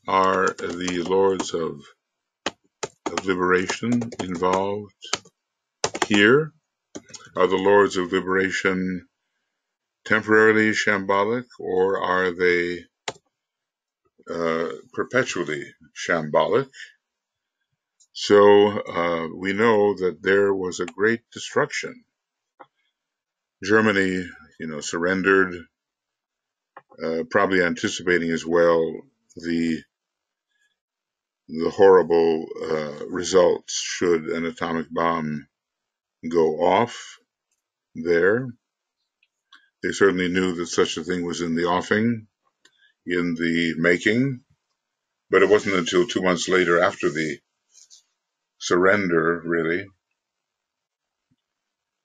Are the Lords of Liberation involved here? Are the Lords of Liberation temporarily shambolic, or are they perpetually shambolic? So we know that there was a great destruction. Germany, surrendered, probably anticipating as well the horrible results should an atomic bomb go off there. They certainly knew that such a thing was in the offing, in the making, but it wasn't until 2 months later, after the surrender, really,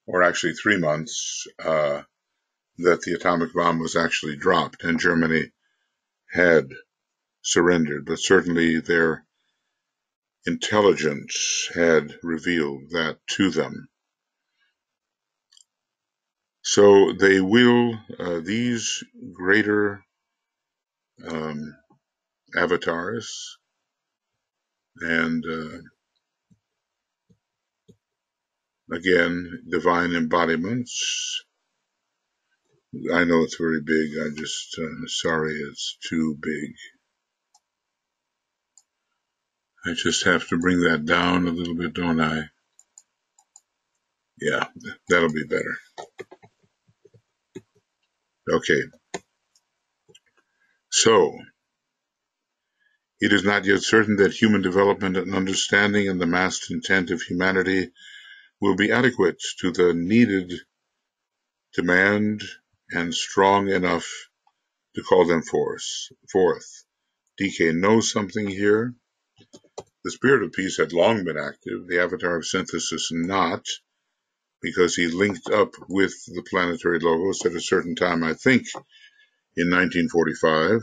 or actually 3 months, that the atomic bomb was actually dropped and Germany had surrendered. But certainly their intelligence had revealed that to them. So they will, these greater avatars and again, divine embodiments. I know it's very big. I just, sorry, it's too big. I just have to bring that down a little bit, don't I? Yeah, that'll be better. Okay. So, it is not yet certain that human development and understanding and the massed intent of humanity will be adequate to the needed demand and strong enough to call them forth. DK knows something here. The spirit of peace had long been active, the avatar of synthesis not, because he linked up with the planetary logos at a certain time, I think, in 1945.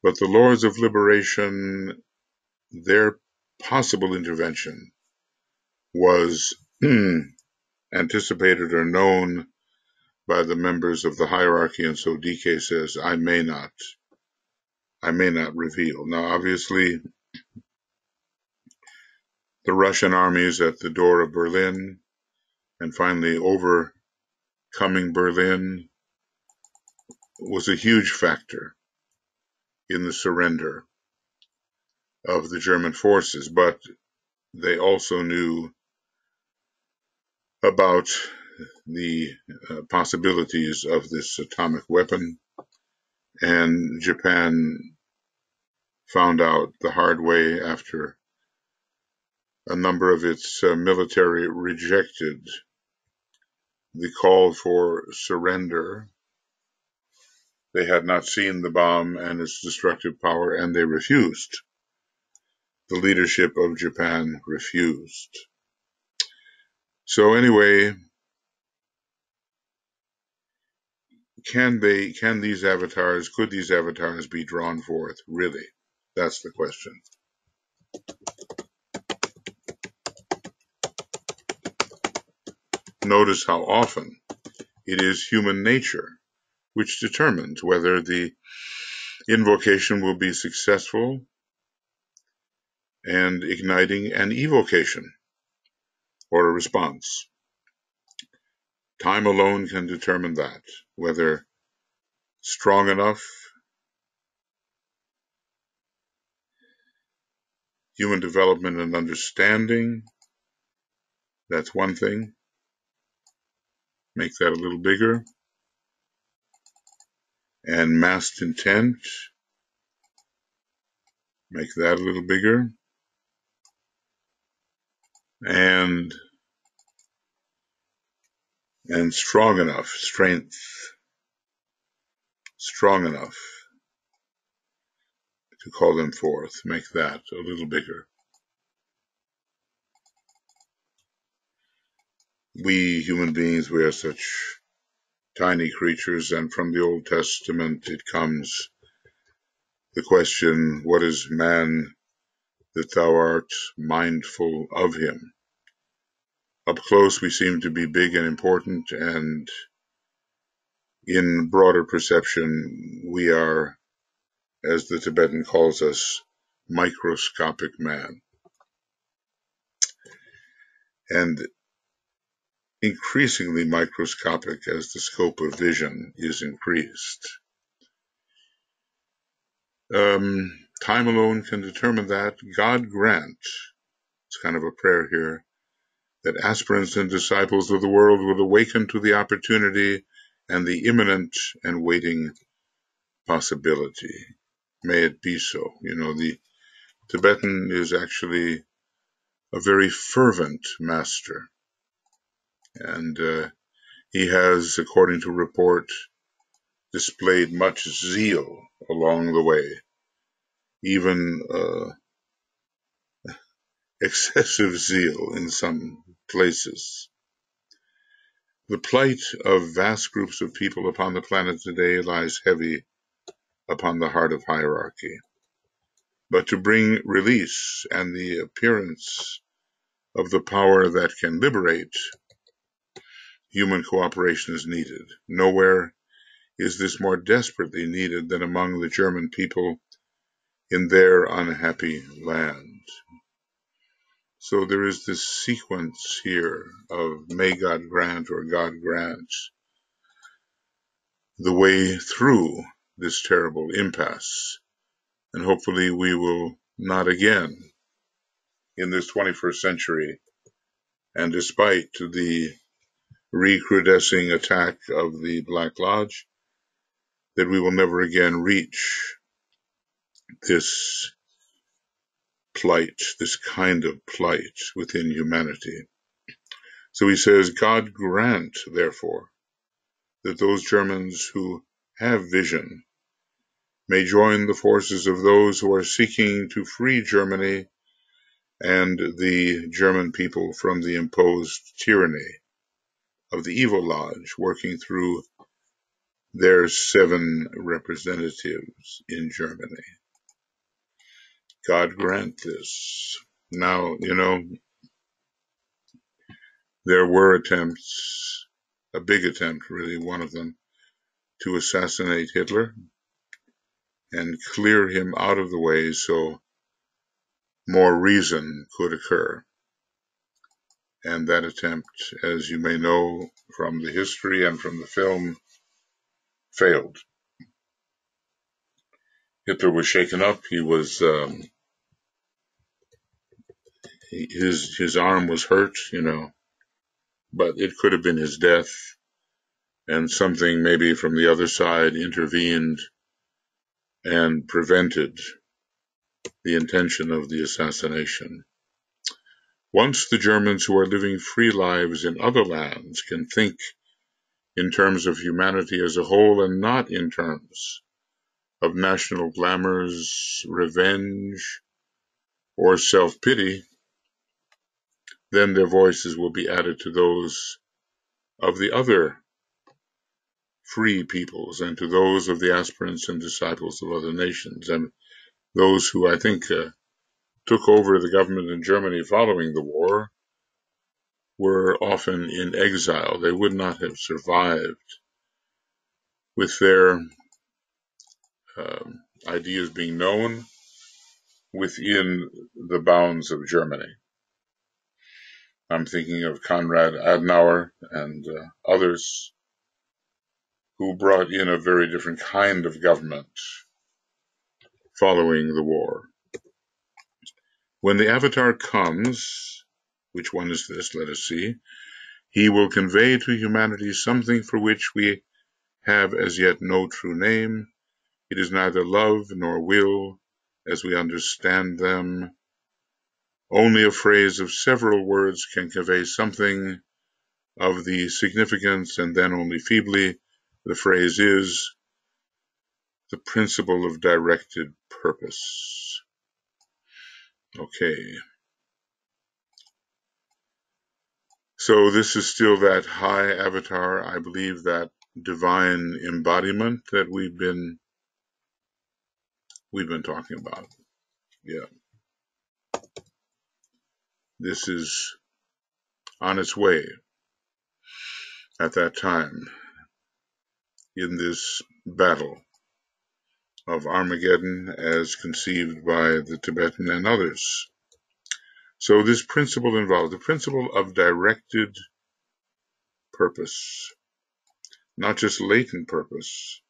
But the Lords of Liberation, their possible intervention was anticipated or known by the members of the hierarchy, and so DK says, I may not reveal. Now, obviously, the Russian armies at the door of Berlin and finally overcoming Berlin was a huge factor in the surrender of the German forces, but they also knew about the possibilities of this atomic weapon, and Japan found out the hard way after a number of its military rejected the call for surrender. They had not seen the bomb and its destructive power, and they refused. The leadership of Japan refused. So anyway, could these avatars be drawn forth, really? That's the question. Notice how often it is human nature which determines whether the invocation will be successful and igniting an evocation or a response. Time alone can determine that, whether strong enough human development and understanding, that's one thing. Make that a little bigger. And massed intent, make that a little bigger. And strong enough, strength, strong enough to call them forth, make that a little bigger. We human beings, we are such tiny creatures, and from the Old Testament it comes the question, what is man that thou art mindful of him? Up close we seem to be big and important, and in broader perception we are as the Tibetan calls us, microscopic man. And increasingly microscopic as the scope of vision is increased. Time alone can determine that. God grant, it's kind of a prayer here, that aspirants and disciples of the world will awaken to the opportunity and the imminent and waiting possibility. May it be so. The Tibetan is actually a very fervent master, and he has, according to report, displayed much zeal along the way, even excessive zeal in some places. The plight of vast groups of people upon the planet today lies heavy upon the heart of hierarchy. But to bring release and the appearance of the power that can liberate, human cooperation is needed. Nowhere is this more desperately needed than among the German people in their unhappy land. So there is this sequence here of may God grant or God grants the way through this terrible impasse. And hopefully we will not again in this 21st century, and despite the recrudescing attack of the Black Lodge, that we will never again reach this plight, this kind of plight within humanity. So he says, God grant, therefore, that those Germans who have vision may join the forces of those who are seeking to free Germany and the German people from the imposed tyranny of the Evil Lodge, working through their 7 representatives in Germany. God grant this. Now, there were attempts, a big attempt, really, one of them, to assassinate Hitler and clear him out of the way so more reason could occur. And that attempt, as you may know from the history and from the film, failed. Hitler was shaken up. He was, his arm was hurt, but it could have been his death, and something maybe from the other side intervened and prevented the intention of the assassination. Once the Germans who are living free lives in other lands can think in terms of humanity as a whole and not in terms of national glamours, revenge, or self-pity, then their voices will be added to those of the other free peoples and to those of the aspirants and disciples of other nations, and those who I think took over the government in Germany following the war were often in exile. They would not have survived with their ideas being known within the bounds of Germany. I'm thinking of Konrad Adenauer and others who brought in a very different kind of government following the war. When the avatar comes, which one is this? Let us see. He will convey to humanity something for which we have as yet no true name. It is neither love nor will, as we understand them. Only a phrase of several words can convey something of the significance, and then only feebly. The phrase is the principle of directed purpose. Okay. So this is still that high avatar, I believe, that divine embodiment that we've been talking about. Yeah. This is on its way at that time in this battle of Armageddon as conceived by the Tibetan and others. So this principle involves the principle of directed purpose, not just latent purpose,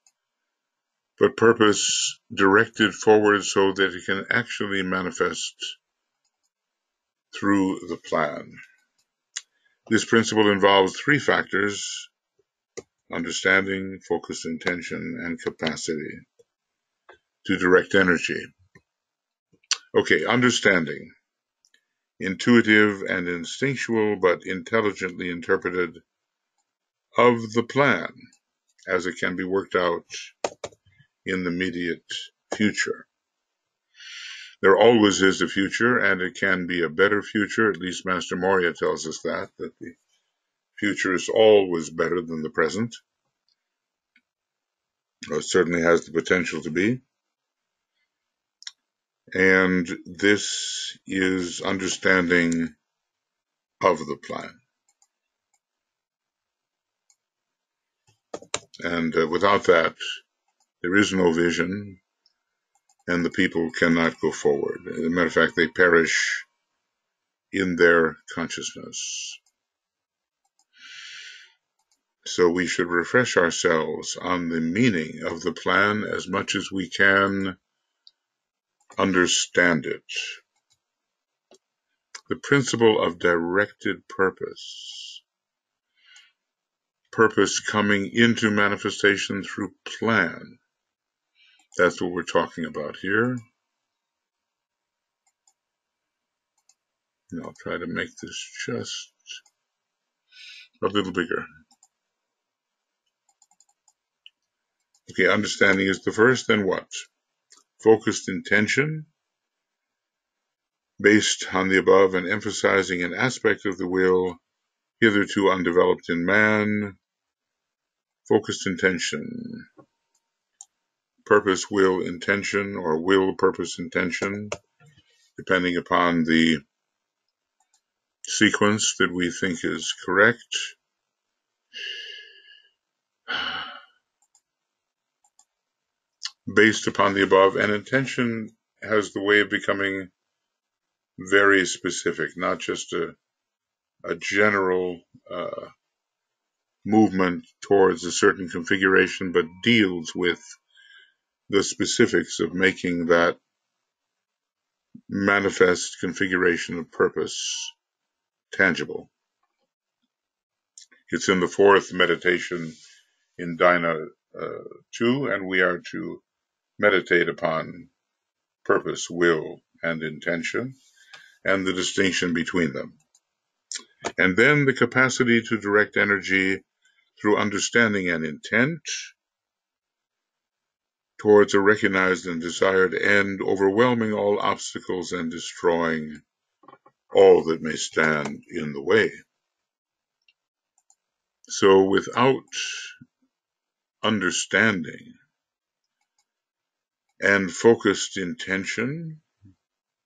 but purpose directed forward so that it can actually manifest through the plan. This principle involves three factors: understanding, focus, intention, and capacity to direct energy. Okay, understanding. Intuitive and instinctual, but intelligently interpreted of the plan as it can be worked out in the immediate future. There always is a future, and it can be a better future. At least Master Moria tells us that the future is always better than the present. It certainly has the potential to be. And this is understanding of the plan. And without that, there is no vision, and the people cannot go forward. As a matter of fact, they perish in their consciousness. So we should refresh ourselves on the meaning of the plan as much as we can understand it. The principle of directed purpose. Purpose coming into manifestation through plan. That's what we're talking about here. And I'll try to make this just a little bigger. Okay, understanding is the first, then what? Focused intention, based on the above and emphasizing an aspect of the will hitherto undeveloped in man. Focused intention, purpose, will, intention, or will, purpose, intention, depending upon the sequence that we think is correct. Based upon the above, and intention has the way of becoming very specific, not just a general movement towards a certain configuration, but deals with the specifics of making that manifest configuration of purpose tangible. It's in the fourth meditation in Dina 2, and we are to meditate upon purpose, will, and intention, and the distinction between them. And then the capacity to direct energy through understanding and intent towards a recognized and desired end, overwhelming all obstacles and destroying all that may stand in the way. So without understanding and focused intention,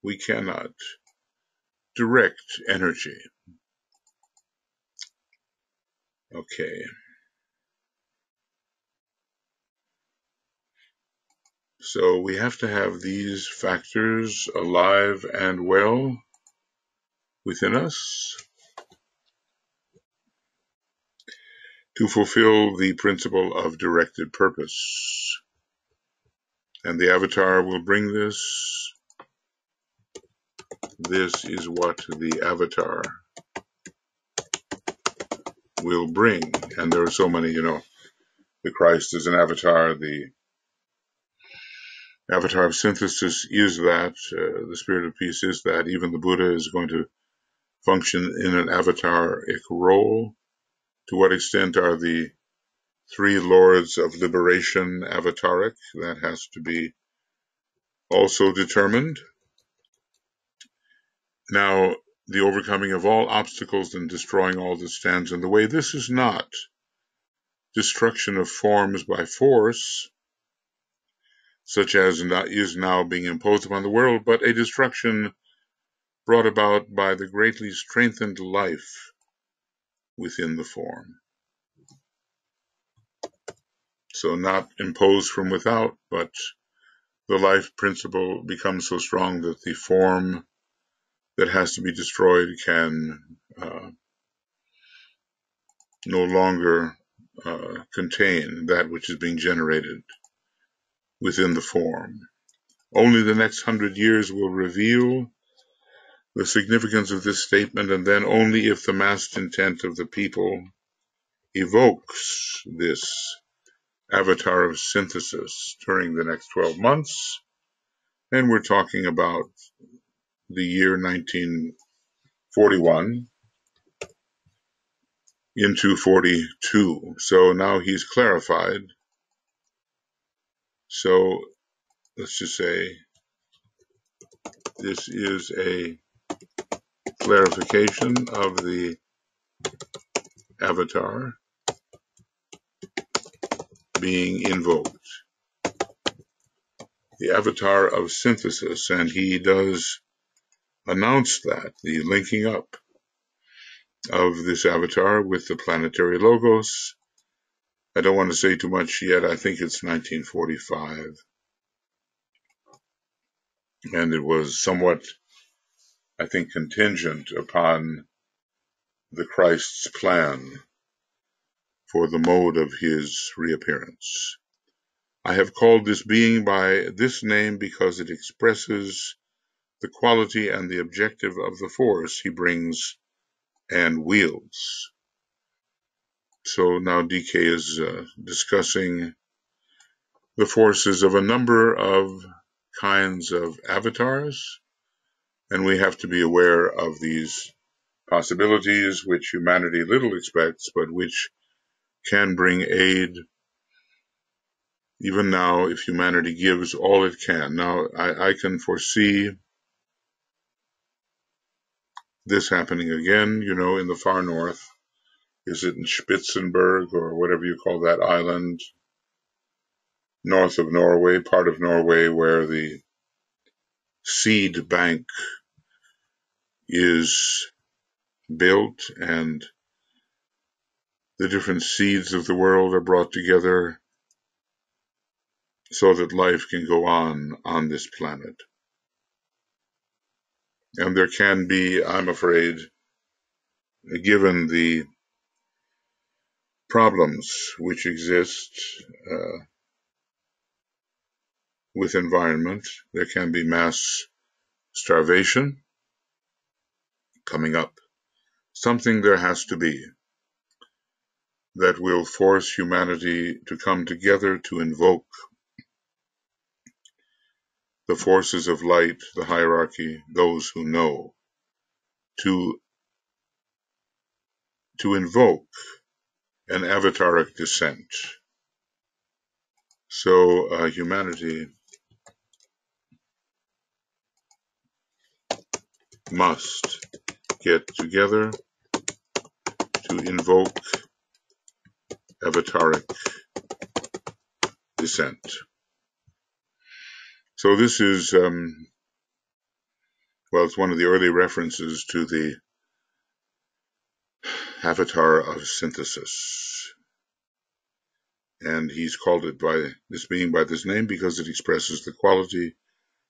we cannot direct energy. Okay. So we have to have these factors alive and well within us to fulfill the principle of directed purpose. And the avatar will bring this. This is what the avatar will bring. And there are so many, the Christ is an avatar, the avatar of synthesis is that, the spirit of peace is that, even the Buddha is going to function in an avataric role. To what extent are the three lords of liberation avataric? That has to be also determined. Now, the overcoming of all obstacles and destroying all that stands in the way. This is not destruction of forms by force, such as is now being imposed upon the world, but a destruction brought about by the greatly strengthened life within the form. So not imposed from without, but the life principle becomes so strong that the form that has to be destroyed can no longer contain that which is being generated within the form. Only the next 100 years will reveal the significance of this statement, and then only if the massed intent of the people evokes this avatar of synthesis during the next 12 months, and we're talking about the year 1941 into 42. So now he's clarified. So let's just say this is a clarification of the avatar being invoked. The avatar of synthesis, and he does announce that, the linking up of this avatar with the planetary logos. I don't want to say too much yet. I think it's 1945. And it was somewhat, I think, contingent upon the Christ's plan for the mode of his reappearance. I have called this being by this name because it expresses the quality and the objective of the force he brings and wields. So now DK is discussing the forces of a number of kinds of avatars, and we have to be aware of these possibilities which humanity little expects, but which can bring aid even now if humanity gives all it can. Now, I can foresee this happening again, in the far north. Is it in Spitzenberg or whatever you call that island, north of Norway, part of Norway where the seed bank is built and the different seeds of the world are brought together so that life can go on this planet. And there can be, I'm afraid, given the problems which exist with environment, there can be mass starvation coming up. Something there has to be that will force humanity to come together to invoke the forces of light, the hierarchy, those who know, to invoke an avataric descent. So humanity must get together to invoke avataric descent. So this is, it's one of the early references to the avatar of synthesis. And he's called it by this being by this name because it expresses the quality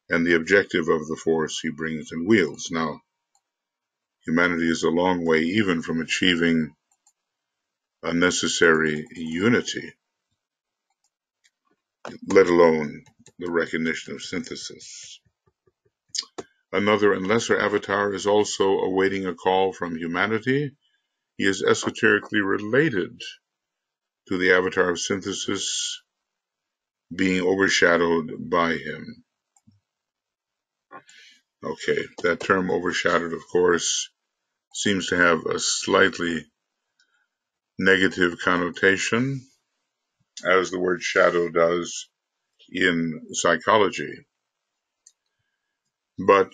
and the objective of the force he brings and wields. Now, humanity is a long way even from achieving a necessary unity, let alone the recognition of synthesis. Another and lesser avatar is also awaiting a call from humanity. He is esoterically related to the avatar of synthesis, being overshadowed by him. Okay, that term overshadowed, of course, seems to have a slightly negative connotation, as the word shadow does in psychology. But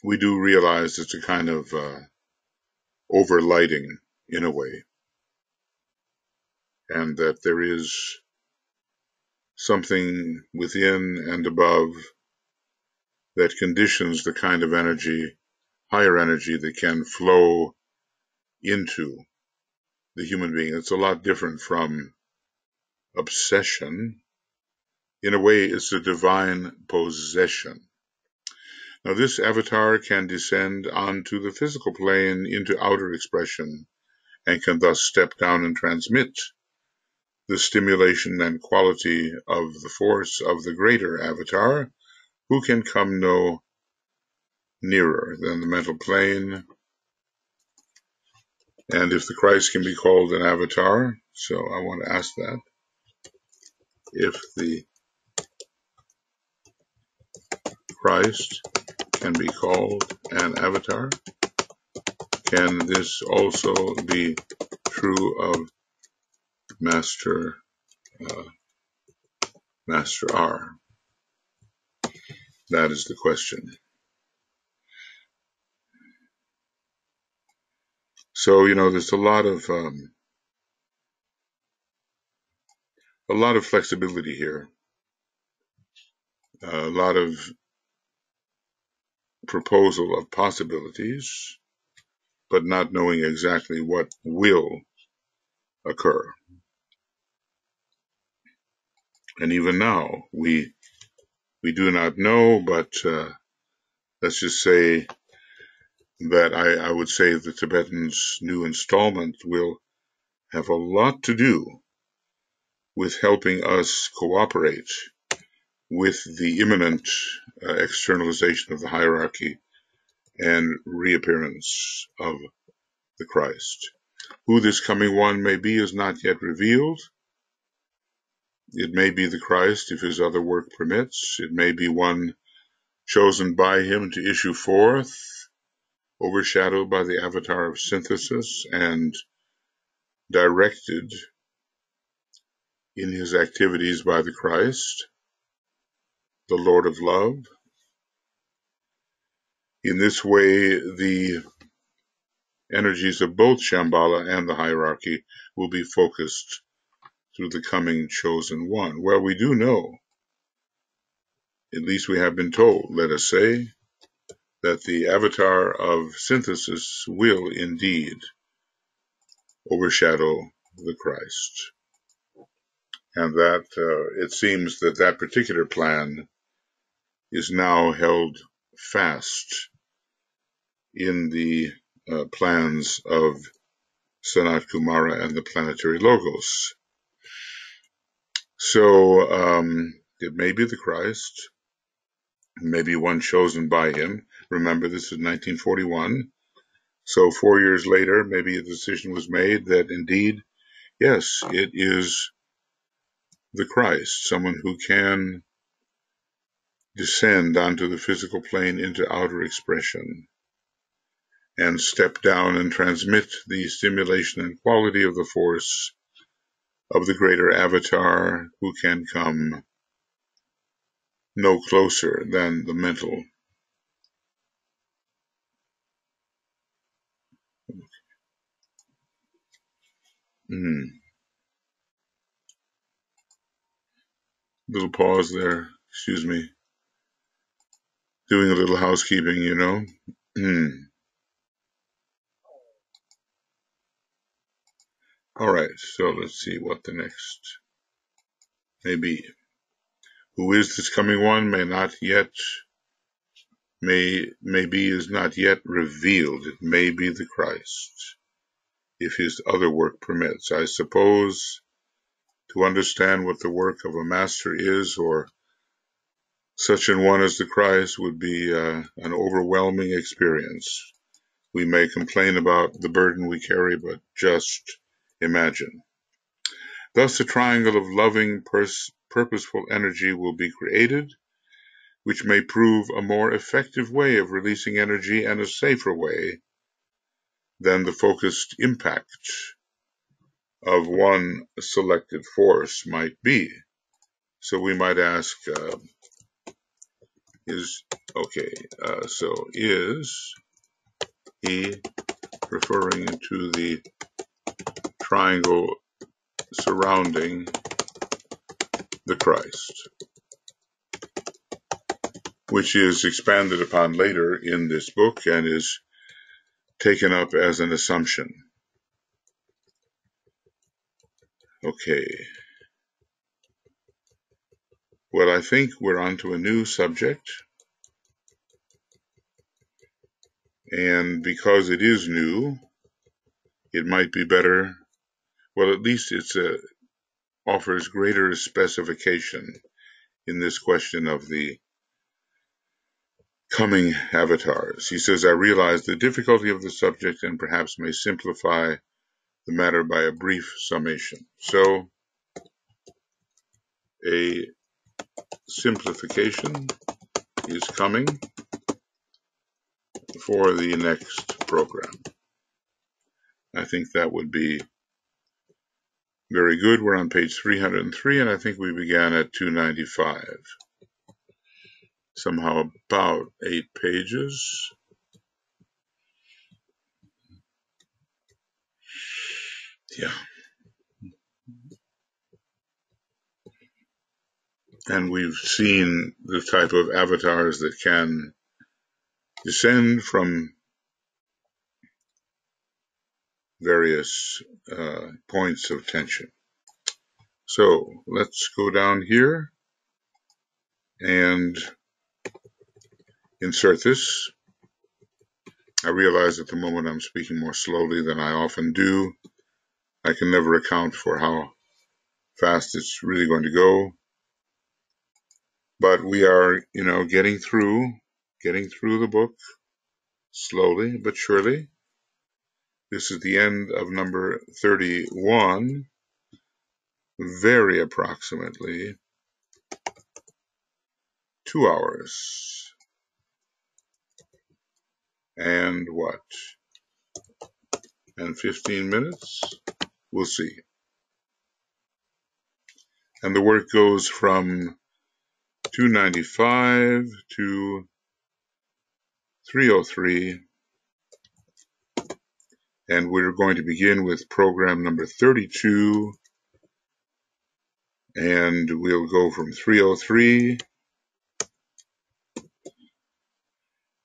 we do realize it's a kind of overlighting in a way, and that there is something within and above that conditions the kind of energy, higher energy, that can flow into the human being. It's a lot different from obsession, In a way, it's a divine possession. Now, this avatar can descend onto the physical plane into outer expression and can thus step down and transmit the stimulation and quality of the force of the greater avatar, who can come no nearer than the mental plane. And if the Christ can be called an avatar, so I want to ask that, if the Christ can be called an avatar, can this also be true of Master R? That is the question. So, there's a lot of flexibility here, a lot of proposal of possibilities, but not knowing exactly what will occur. And even now, we do not know, but let's just say that I would say the Tibetans' new installment will have a lot to do with helping us cooperate with the imminent externalization of the hierarchy and reappearance of the Christ. Who this coming one may be is not yet revealed. It may be the Christ if his other work permits. It may be one chosen by him to issue forth, overshadowed by the avatar of synthesis and directed in his activities by the Christ, the Lord of Love. In this way, the energies of both Shamballa and the hierarchy will be focused through the coming chosen one. Well, we do know, at least we have been told, let us say, that the avatar of synthesis will indeed overshadow the Christ. And that it seems that that particular plan is now held fast in the plans of Sanat Kumara and the planetary logos. So it may be the Christ, maybe one chosen by him. Remember, this is 1941. So 4 years later, maybe a decision was made that indeed, yes, it is the Christ, someone who can descend onto the physical plane into outer expression and step down and transmit the stimulation and quality of the force of the greater avatar, who can come no closer than the mental. Little pause there, excuse me. Doing a little housekeeping, All right, so let's see what the next may be. Who is this coming one may be is not yet revealed. It may be the Christ, if his other work permits. I suppose to understand what the work of a master is, or such an one as the Christ, would be an overwhelming experience. We may complain about the burden we carry, but just imagine. Thus, a triangle of loving, purposeful energy will be created, which may prove a more effective way of releasing energy and a safer way than the focused impact of one selected force might be. So we might ask, is he referring to the triangle surrounding the Christ, which is expanded upon later in this book and is taken up as an assumption. Okay. Well, I think we're on to a new subject, and because it is new, it might be better, well, at least it offers greater specification in this question of the coming avatars. He says, I realize the difficulty of the subject and perhaps may simplify the matter by a brief summation. So, a simplification is coming for the next program. I think that would be very good. We're on page 303, and I think we began at 295. Somehow about 8 pages. Yeah. And we've seen the type of avatars that can descend from various points of tension. So let's go down here and insert this. I realize at the moment I'm speaking more slowly than I often do. I can never account for how fast it's really going to go. But we are, getting through the book slowly but surely. This is the end of number 31, very approximately 2 hours. And what? And 15 minutes? We'll see. And the work goes from 295 to 303. And we're going to begin with program number 32. And we'll go from 303.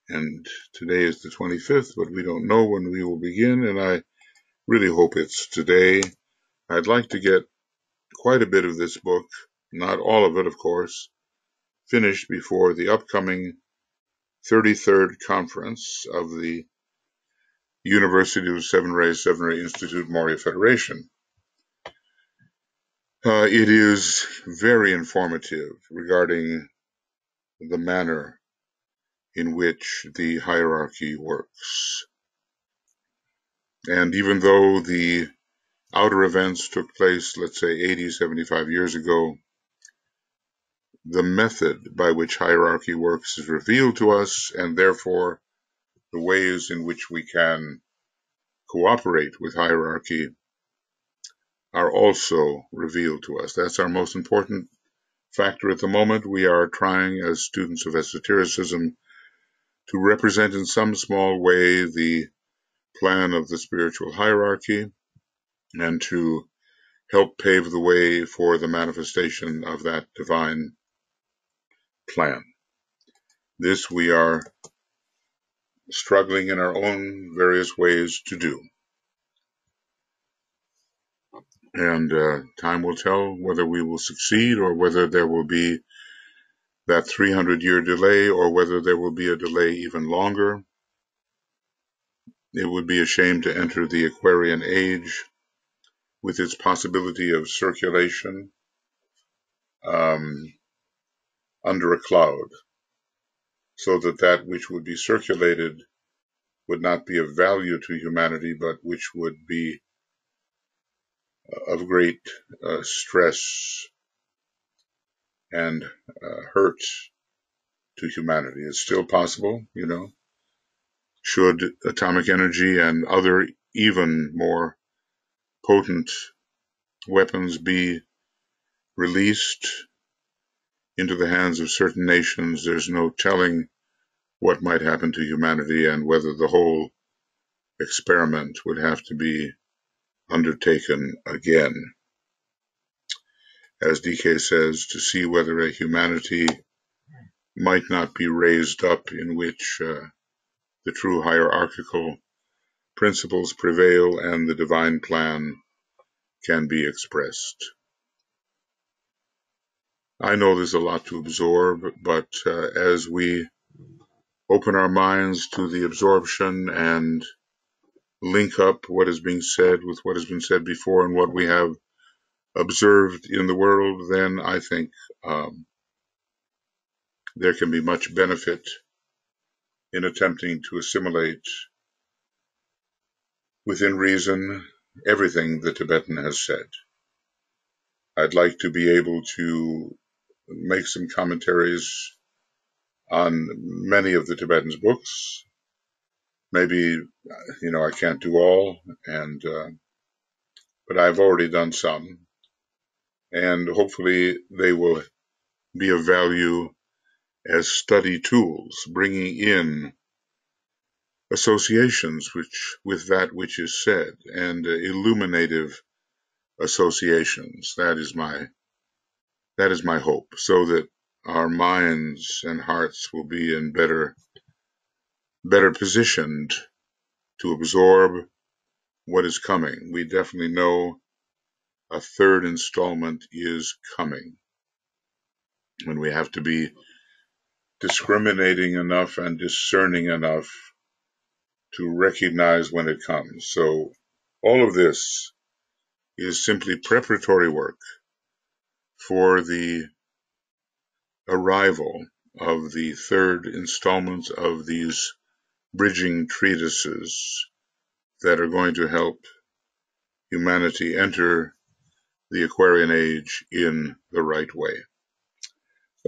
And today is the 25th, but we don't know when we will begin. And I really hope it's today. I'd like to get quite a bit of this book, not all of it, of course, finished before the upcoming 33rd conference of the University of Seven Rays Institute Moria Federation. It is very informative regarding the manner in which the hierarchy works. And even though the outer events took place, let's say 80, 75 years ago, the method by which hierarchy works is revealed to us, and therefore the ways in which we can cooperate with hierarchy are also revealed to us. That's our most important factor at the moment. We are trying, as students of esotericism, to represent in some small way the plan of the spiritual hierarchy and to help pave the way for the manifestation of that divine plan. This we are struggling in our own various ways to do. And time will tell whether we will succeed or whether there will be that 300-year delay or whether there will be a delay even longer. It would be a shame to enter the Aquarian age with its possibility of circulation under a cloud, so that which would be circulated would not be of value to humanity, but which would be of great stress and hurt to humanity. It's still possible, should atomic energy and other even more potent weapons be released into the hands of certain nations. There's no telling what might happen to humanity and whether the whole experiment would have to be undertaken again. As DK says, to see whether a humanity might not be raised up in which the true hierarchical principles prevail and the divine plan can be expressed. I know there's a lot to absorb, but as we open our minds to the absorption and link up what is being said with what has been said before and what we have observed in the world, then I think there can be much benefit in attempting to assimilate within reason everything the Tibetan has said. I'd like to be able to make some commentaries on many of the Tibetan's books. Maybe, I can't do all, but I've already done some, and hopefully they will be of value as study tools, bringing in associations with that which is said, and illuminative associations. That is my hope, so that our minds and hearts will be in better positioned to absorb what is coming. We definitely know a third installment is coming, and we have to be discriminating enough and discerning enough to recognize when it comes. So all of this is simply preparatory work for the arrival of the third installment of these bridging treatises that are going to help humanity enter the Aquarian Age in the right way.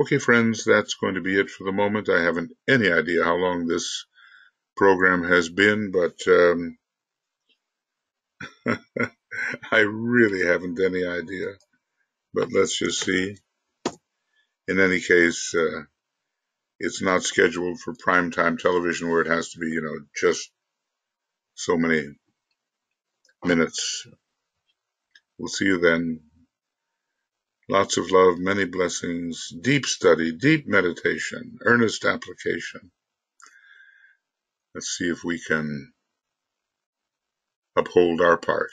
Okay, friends, that's going to be it for the moment. I haven't any idea how long this program has been, but I really haven't any idea. But let's just see. In any case, it's not scheduled for primetime television where it has to be, just so many minutes. We'll see you then. Lots of love, many blessings, deep study, deep meditation, earnest application. Let's see if we can uphold our part.